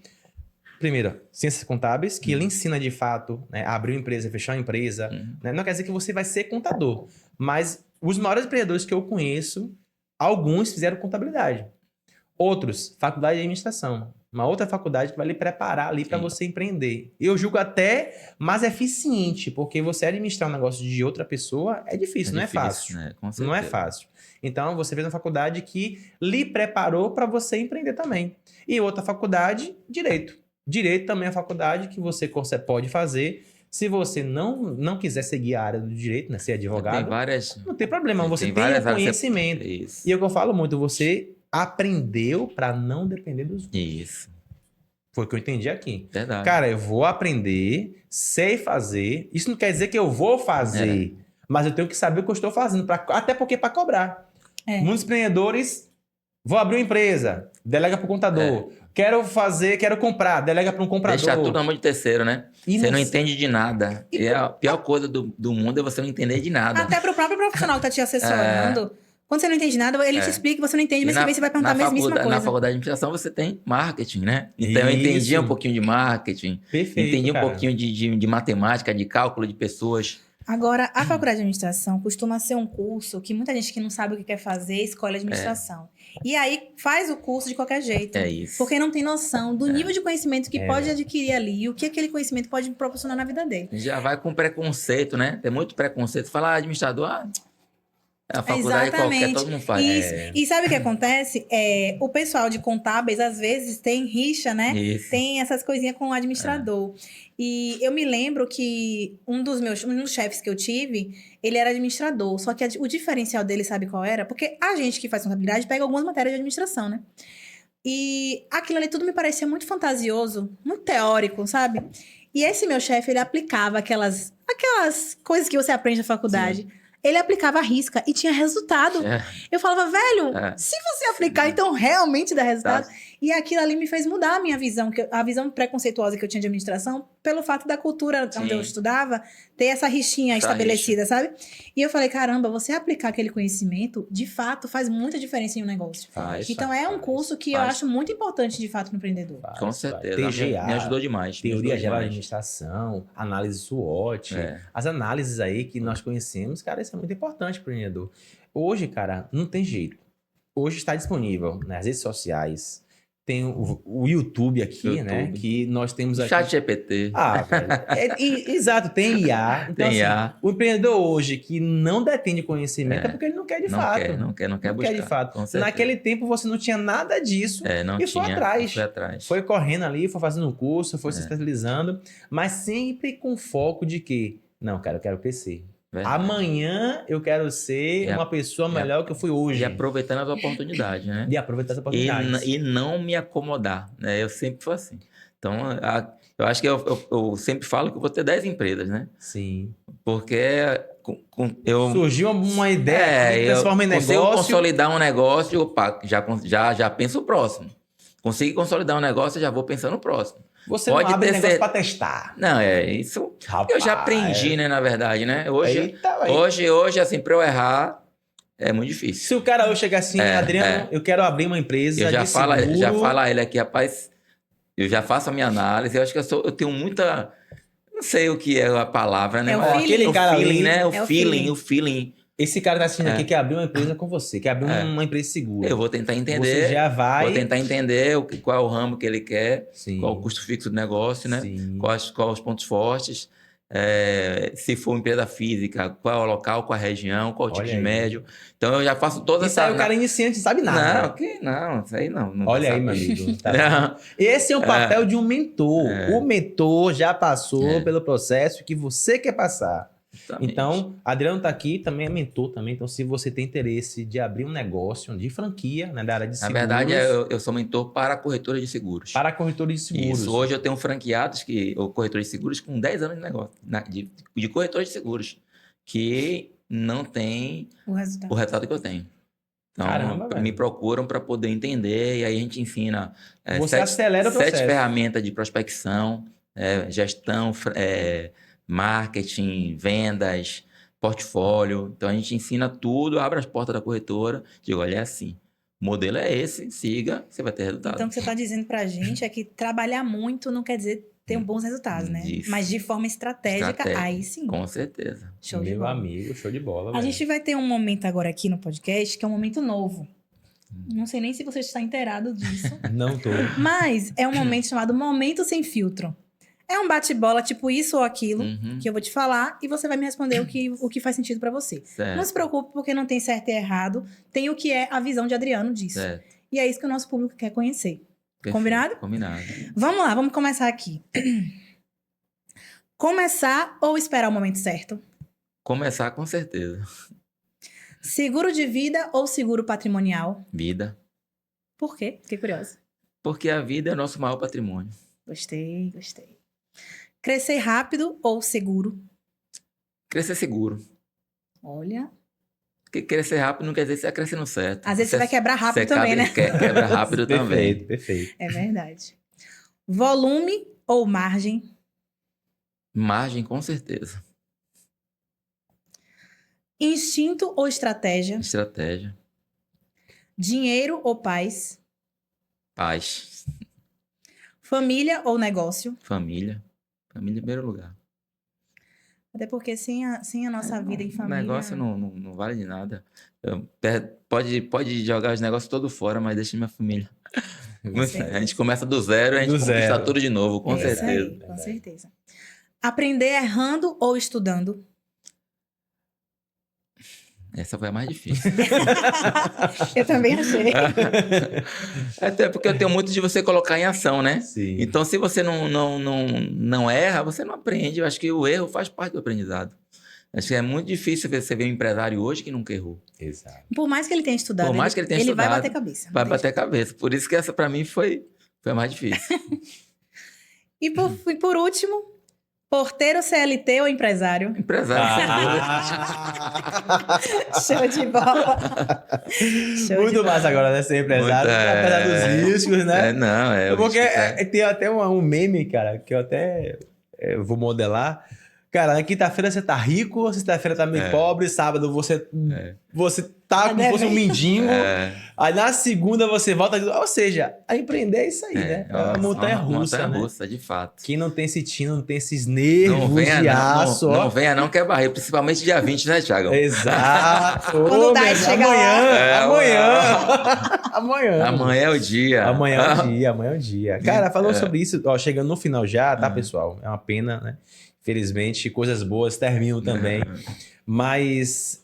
Primeiro, ciências contábeis, que ele ensina de fato, né, a abrir uma empresa, fechar uma empresa. Né? Não quer dizer que você vai ser contador, mas os maiores empreendedores que eu conheço, alguns fizeram contabilidade. Outros, faculdade de administração. Uma outra faculdade que vai lhe preparar ali para Sim. você empreender. Eu julgo até mais eficiente, porque você administrar um negócio de outra pessoa é difícil, não é fácil. Né? Com Não é certeza. fácil. Então, você fez uma faculdade que lhe preparou para você empreender também. E outra faculdade, Direito. Direito também é uma faculdade que você pode fazer. Se você não quiser seguir a área do direito, né, ser advogado, Tem várias. não tem problema. Você tem várias o áreas. conhecimento. Isso. E é o que eu falo muito, você aprendeu para não depender dos outros. Isso. Foi o que eu entendi aqui. Verdade. Cara, eu vou aprender, sei fazer. Isso não quer dizer que eu vou fazer, mas eu tenho que saber o que eu estou fazendo, até porque para cobrar. É. Muitos empreendedores, vou abrir uma empresa, delega para o contador. Quero comprar, delega para um comprador. Deixar tudo na mão de terceiro, né? E Você não não- entende de nada. E a pior coisa do mundo é você não entender de nada. Até pro próprio profissional que tá te assessorando. Quando você não entende nada, ele te explica, você não entende, E mas você vai perguntar a mesmíssima coisa. Na faculdade de administração você tem marketing, né? Então eu entendia Isso. um pouquinho de marketing, Perfeito, entendi um cara. pouquinho de matemática, de cálculo de pessoas. Agora, a faculdade de administração costuma ser um curso que muita gente que não sabe o que quer fazer escolhe administração. E aí faz o curso de qualquer jeito. É isso. Porque não tem noção do nível de conhecimento que pode adquirir ali e o que aquele conhecimento pode proporcionar na vida dele. Já vai com preconceito, né? Tem muito preconceito. Falar administrador, é a faculdade qualquer, todo mundo faz. Isso. E sabe o que acontece? O pessoal de contábeis, às vezes, tem rixa, né? Isso. Tem essas coisinhas com o administrador. E eu me lembro que um dos chefes que eu tive, ele era administrador. Só que o diferencial dele, sabe qual era? Porque a gente que faz contabilidade pega algumas matérias de administração, né? E aquilo ali tudo me parecia muito fantasioso, muito teórico, sabe? E esse meu chefe, ele aplicava aquelas coisas que você aprende na faculdade. Sim. Ele aplicava a risca e tinha resultado. É. Eu falava, velho, se você aplicar, então realmente dá resultado. Tá. E aquilo ali me fez mudar a minha visão, a visão preconceituosa que eu tinha de administração, pelo fato da cultura onde eu estudava, ter essa rixinha estabelecida, sabe? E eu falei, caramba, você aplicar aquele conhecimento, de fato, faz muita diferença em um negócio. Então, é um curso que eu acho muito importante, de fato, no empreendedor. Com certeza. TGA, Me ajudou demais. Teoria geral de administração, análise SWOT, as análises aí que nós conhecemos, cara, isso é muito importante para o empreendedor. Hoje, cara, não tem jeito. Hoje está disponível nas redes sociais. Tem o YouTube aqui, né? Que nós temos aqui. Chat GPT. Velho. Exato, tem IA. Então, tem IA. Assim, o empreendedor hoje que não detém de conhecimento é porque ele não quer de fato. Não quer buscar. De fato. Naquele tempo você não tinha nada disso. Foi atrás. Foi correndo ali, foi fazendo um curso, foi se especializando, mas sempre com foco de que, não, cara, eu quero crescer. Verdade. Amanhã eu quero ser uma pessoa melhor que eu fui hoje. E aproveitando as oportunidades, né? E aproveitar as oportunidades. E não me acomodar, né? Eu sempre fui assim. Então, eu acho que eu sempre falo que eu vou ter 10 empresas, né? Sim. Porque surgiu uma ideia que transforma em negócio. Consigo consolidar um negócio, opa, já penso o próximo. Consegui consolidar um negócio, já vou pensando no próximo. Você pode não abre negócio para testar. Não, isso eu já aprendi, né, na verdade, né? Hoje, assim, para eu errar, é muito difícil. Se o cara hoje chegar assim, Adriano, eu quero abrir uma empresa eu já de seguro... Já falo a ele aqui, rapaz, Eu já faço a minha análise. Eu acho que eu tenho muita... Não sei o que é a palavra, né? É o Mas feeling. Aquele cara feeling, ali, né? é o feeling. O feeling. esse cara tá assistindo aqui, quer abrir uma empresa com você, quer abrir É. uma empresa segura. Eu vou tentar Você entender. já vai... Vou tentar entender qual é o ramo que ele quer, Sim. qual o custo fixo do negócio, né? Sim. Quais os pontos fortes. Se for empresa física, qual é o local, qual é a região, qual é o tipo Olha de aí. médio. Então eu já faço toda Isso essa... aí o cara iniciante sabe nada. Não, isso aí não Olha tá aí, meu sabendo. amigo. Tá vendo? Esse é o papel de um mentor. É. O mentor já passou É. pelo processo que você quer passar. Exatamente. Então, Adriano tá aqui, também é mentor também. Então, se você tem interesse de abrir um negócio de franquia, né, da área de Na seguros, verdade, eu sou mentor para corretores de seguros. para corretores de seguros. Isso. Hoje eu tenho franqueados, ou corretores de seguros, com 10 anos de negócio, de corretores de seguros, que não tem O resultado. o resultado que eu tenho. Então, Caramba, velho. me procuram para poder entender, e aí a gente ensina Você acelera o processo. 7 ferramentas de prospecção, gestão, marketing, vendas, portfólio. Então, a gente ensina tudo, abre as portas da corretora, digo, olha, é assim. O modelo é esse, siga, você vai ter resultado. Então, o que você está dizendo pra gente é que trabalhar muito não quer dizer ter bons resultados, né? Isso. Mas de forma estratégica, aí sim. Com certeza. Show de Meu bola. amigo, show de bola. A velho. gente vai ter um momento agora aqui no podcast que é um momento novo. Não sei nem se você está inteirado disso. Não tô. Mas é um momento chamado Momento Sem Filtro. É um bate-bola, tipo isso ou aquilo, Uhum. que eu vou te falar e você vai me responder o que faz sentido pra você. Certo. Não se preocupe, porque não tem certo e errado. Tem o que é a visão de Adriano disso. Certo. E é isso que o nosso público quer conhecer. Perfeito. Combinado? Combinado. Vamos lá, vamos começar aqui. Começar ou esperar o momento certo? Começar com certeza. Seguro de vida ou seguro patrimonial? Vida. Por quê? Fiquei curiosa. Porque a vida é nosso maior patrimônio. Gostei, gostei. Crescer rápido ou seguro? Crescer seguro. Olha. Porque crescer rápido não quer dizer que você vai crescendo certo. Às vezes você vai quebrar rápido também, né? Quebra rápido também. Perfeito, perfeito. É verdade. Volume ou margem? Margem, com certeza. Instinto ou estratégia? Estratégia. Dinheiro ou paz? Paz. Família ou negócio? Família. Família em primeiro lugar. Até porque sem a nossa vida em O família... negócio não vale de nada. Pode jogar os negócios todos fora, mas deixa minha família. A gente começa do zero e a gente Do conquista zero. tudo de novo, com É isso certeza. aí, com certeza. Aprender errando ou estudando? Essa foi a mais difícil. Eu também achei. Até porque eu tenho muito de você colocar em ação, né? Sim. Então, se você não erra, você não aprende. Eu acho que o erro faz parte do aprendizado. Acho que é muito difícil você ver um empresário hoje que nunca errou. Exato. Por mais que ele tenha estudado, Por mais que ele tenha vai estudado, bater cabeça. Vai não tem bater a cabeça. Por isso que essa, pra mim, foi a mais difícil. E por último, porteiro, CLT ou empresário? Empresário. Show de bola. Show de Muito bola. mais agora, né? Ser empresário, Muito, apesar dos riscos, né? Não. Porque tem até um meme, cara, que eu até vou modelar. Cara, na quinta-feira você tá rico, sexta-feira tá meio pobre, sábado você tá como se fosse um mendigo, aí na segunda você volta. Ou seja, a empreender é isso aí, né? É uma montanha russa, montanha né? russa, de fato. Quem não tem esse tino, não tem esses nervos Não venha, de não, aço. não venha não, que é barreira, principalmente dia 20, né, Thiago? Exato. Quando o Dai chega Amanhã. Amanhã é o dia. Amanhã é o dia. Cara, falando sobre isso, ó, chegando no final já, tá, pessoal? É uma pena, né? Infelizmente, coisas boas terminam também. Mas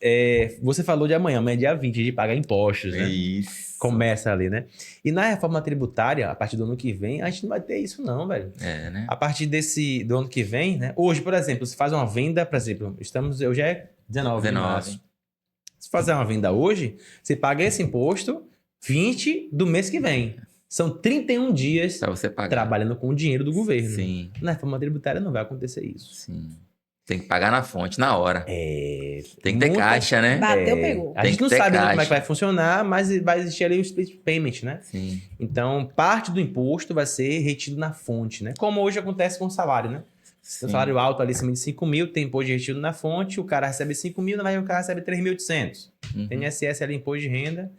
você falou de amanhã é dia 20, de pagar impostos, né? Isso. Começa ali, né? E na reforma tributária, a partir do ano que vem, a gente não vai ter isso não, velho. Né? A partir do ano que vem, né? Hoje, por exemplo, se faz uma venda, por exemplo, hoje é 19 de março. Se fazer uma venda hoje, você paga esse imposto 20 do mês que vem. São 31 dias Pra você pagar. trabalhando com o dinheiro do governo. Sim, Na reforma tributária não vai acontecer isso. sim. Tem que pagar na fonte, na hora. Tem que ter muita- caixa, né? Bateu, pegou. A Tem gente que não ter sabe ainda como é caixa. que vai funcionar, mas vai existir ali o split payment, né? Sim. Então, parte do imposto vai ser retido na fonte, né? Como hoje acontece com o salário, né? Sim. O salário alto ali acima de 5 mil, tem imposto de retido na fonte, o cara recebe 5 mil, na verdade o cara recebe 3.800. Uhum. Tem INSS ali, imposto de renda.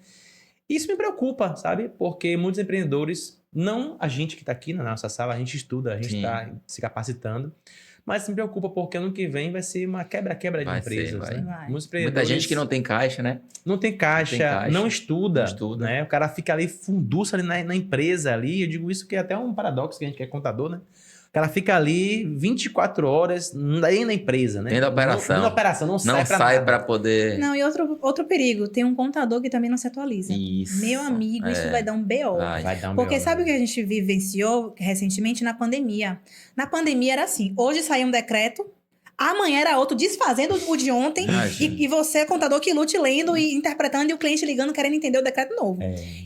Isso me preocupa, sabe? Porque muitos empreendedores, não a gente que está aqui na nossa sala, a gente estuda, a gente Sim. está se capacitando, mas me preocupa porque ano que vem vai ser uma quebra-quebra de Vai ser, empresas, vai. né? Vai. Muitos Muita empreendedores gente que não tem caixa, né? não tem caixa, não estuda, não estuda. né? O cara fica ali, funduça ali na empresa ali. Eu digo isso que é até um paradoxo que a gente que é contador, né? O cara fica ali 24 horas aí na empresa, né? Dentro da operação. Não, operação, não sai Não pra sai nada. para poder... Não, e outro perigo, tem um contador que também não se atualiza. Isso. Meu amigo, isso vai dar um BO. Vai. dar um Porque BO, sabe o né? que a gente vivenciou recentemente na pandemia? Na pandemia era assim, hoje saiu um decreto, amanhã era outro, desfazendo o de ontem, Imagina. e você, contador que lute, lendo e interpretando, e o cliente ligando, querendo entender o decreto novo.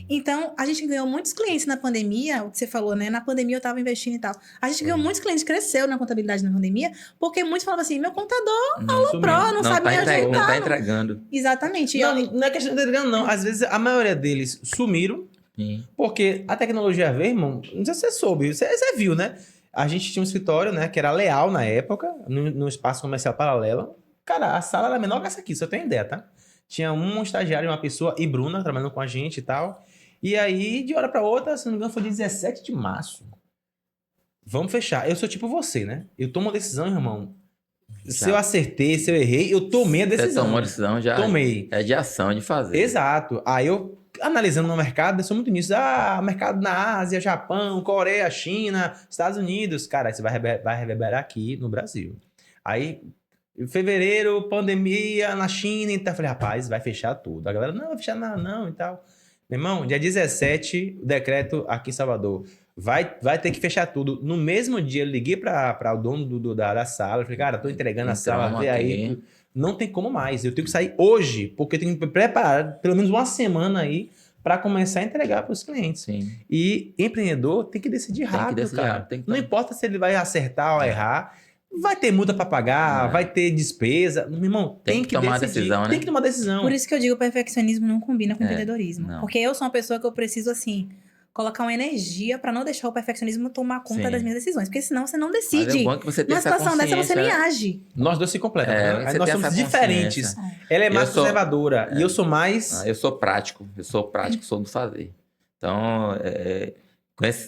Então, a gente ganhou muitos clientes na pandemia, o que você falou, né? Na pandemia eu estava investindo e tal. A gente ganhou muitos clientes, cresceu na contabilidade na pandemia, porque muitos falavam assim, meu contador Sumiu. não sabe me ajudar. Não tá entregando. Exatamente. Não é questão de entregando, não. Às vezes a maioria deles sumiram, Sim. porque a tecnologia veio, irmão. Não sei se você soube, você viu, né? A gente tinha um escritório, né, que era Leal na época, no espaço comercial paralelo. Cara, a sala era menor que essa aqui, só tem ideia, tá? Tinha um estagiário, uma pessoa, e Bruna, trabalhando com a gente e tal. E aí, de hora pra outra, se não me engano, foi 17 de março. Vamos fechar. Eu sou tipo você, né? Eu tomo uma decisão, irmão. Se eu acertei, se eu errei, eu tomei a Você decisão. tomou a decisão, já Tomei. é de ação, de fazer. Exato. Aí eu, analisando no mercado, eu sou muito nisso. Mercado na Ásia, Japão, Coreia, China, Estados Unidos. Cara, isso vai reverberar aqui no Brasil. Aí, em fevereiro, pandemia na China. Então, eu falei, rapaz, vai fechar tudo. A galera, não, vai fechar nada não e tal. Meu irmão, dia 17, o decreto aqui em Salvador. Vai ter que fechar tudo. No mesmo dia, eu liguei para o dono da sala. Eu falei, cara, tô entregando a sala, vê aí. Não tem como mais. Eu tenho que sair hoje, porque eu tenho que me preparar pelo menos uma semana aí para começar a entregar para os clientes. Sim. E empreendedor tem que decidir rápido, cara. Não importa se ele vai acertar ou errar. Vai ter multa para pagar, vai ter despesa. Meu irmão, tem que tomar decidir. decisão, né? Tem que tomar decisão. Por isso que eu digo perfeccionismo não combina com empreendedorismo. não. Porque eu sou uma pessoa que eu preciso, assim, colocar uma energia pra não deixar o perfeccionismo tomar conta Sim. das minhas decisões. Porque senão você não Mas decide. é bom que você tenha Numa essa situação dessa, você nem consciência. age. Nós dois se completam. É, né? você Nós tem somos essa diferentes. consciência. Ela é mais Eu sou- conservadora e eu sou mais... Eu sou prático, sou do fazer. Então,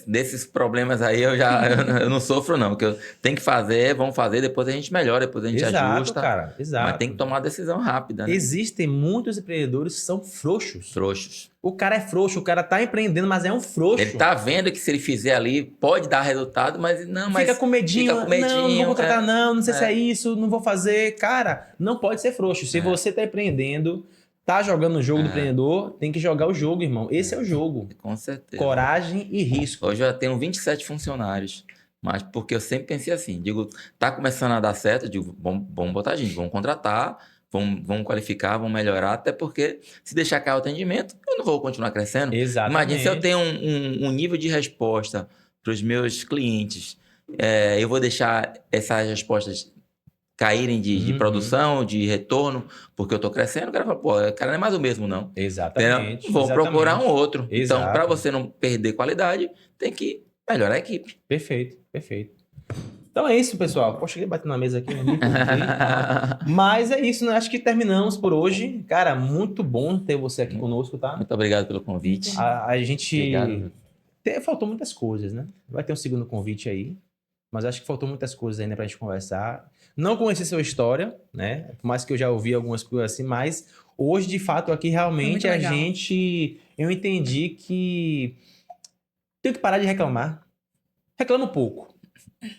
desses problemas aí eu não sofro não, porque eu tenho que fazer, vamos fazer, depois a gente melhora, depois a gente ajusta. Cara, exato. Mas tem que tomar uma decisão rápida, né? Existem muitos empreendedores que são frouxos. Frouxos. O cara é frouxo, o cara tá empreendendo, mas é um frouxo. Ele tá vendo que se ele fizer ali, pode dar resultado, mas não, mas Fica com medinho, fica com medinho, não vou contratar não sei se é. é isso, não vou fazer. Cara, não pode ser frouxo. Se você tá empreendendo, tá jogando o jogo do empreendedor, tem que jogar o jogo, irmão. Esse é o jogo. com certeza. Coragem e risco. Hoje eu já tenho 27 funcionários, mas porque eu sempre pensei assim, digo, tá começando a dar certo, eu digo, vamos botar gente, vamos contratar, vamos qualificar, vamos melhorar, até porque se deixar cair o atendimento, eu não vou continuar crescendo. Exatamente. Imagina se eu tenho um nível de resposta para os meus clientes, eu vou deixar essas respostas caírem de produção, de retorno, porque eu estou crescendo, o cara fala, pô, o cara não é mais o mesmo, não. Exatamente. Vou exatamente. procurar um outro. Exato. Então, para você não perder qualidade, tem que melhorar a equipe. Perfeito, perfeito. Então é isso, pessoal. Pô, cheguei batendo na mesa aqui, mas me empolguei. Mas é isso, né? Acho que terminamos por hoje. Cara, muito bom ter você aqui conosco, tá? Muito obrigado pelo convite. A gente... Obrigado. Faltou muitas coisas, né? Vai ter um segundo convite aí. Mas acho que faltou muitas coisas ainda pra gente conversar. Não conheci sua história, né? Por mais que eu já ouvi algumas coisas assim, mas hoje, de fato, aqui realmente eu entendi que tenho que parar de reclamar. Reclamo pouco,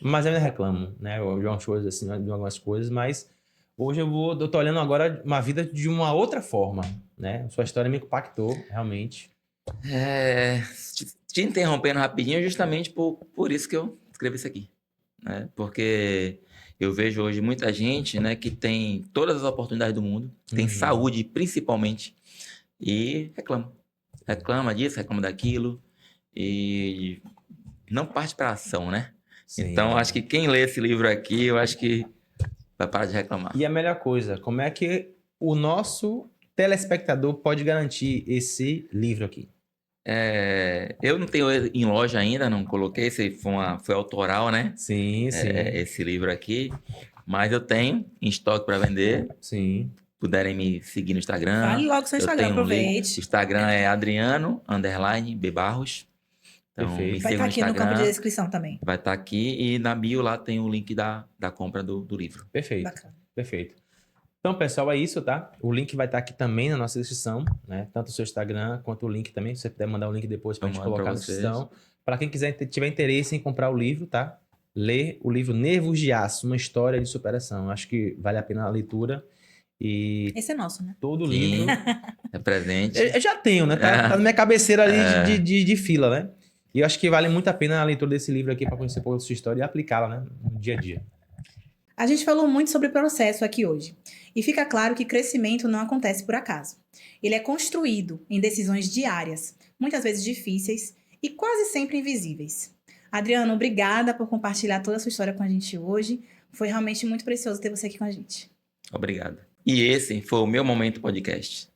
mas eu ainda reclamo, né? De umas coisas assim, de algumas coisas, mas hoje eu tô olhando agora uma vida de uma outra forma, né? Sua história me impactou, realmente. Te interrompendo rapidinho, justamente por isso que eu escrevi isso aqui, né? Porque eu vejo hoje muita gente, né, que tem todas as oportunidades do mundo, tem saúde principalmente, e reclama disso, reclama daquilo, e não parte para ação, né? Sim. Então, acho que quem lê esse livro aqui, eu acho que vai parar de reclamar. E a melhor coisa, como é que o nosso telespectador pode garantir esse livro aqui? Eu não tenho ele em loja ainda, não coloquei, esse foi autoral, né? Sim, sim. Esse livro aqui, mas eu tenho em estoque para vender. Sim. puderem me seguir no Instagram. Fale logo seu Eu Instagram, tenho um link. aproveite. O Instagram é Adriano_B Barros. Então, Perfeito. me Vai sigam estar no aqui no campo de Instagram. descrição também. Vai estar aqui e na bio lá tem o link da compra do livro. Perfeito. Bacana. Perfeito. Então, pessoal, é isso, tá? O link vai estar aqui também na nossa descrição, né? Tanto o seu Instagram quanto o link também. Se você puder mandar o link depois pra Eu gente mando pra colocar na vocês. descrição. Para quem tiver interesse em comprar o livro, tá? Ler o livro Nervos de Aço, uma história de superação. Acho que vale a pena a leitura. E Esse é nosso, né? todo o Sim. livro. É presente. Eu já tenho, né? Tá na minha cabeceira ali de fila, né? E eu acho que vale muito a pena a leitura desse livro aqui para conhecer um pouco da sua história e aplicá-la, né? No dia a dia. A gente falou muito sobre processo aqui hoje. E fica claro que crescimento não acontece por acaso. Ele é construído em decisões diárias, muitas vezes difíceis e quase sempre invisíveis. Adriano, obrigada por compartilhar toda a sua história com a gente hoje. Foi realmente muito precioso ter você aqui com a gente. Obrigado. E esse foi o meu Momento Podcast.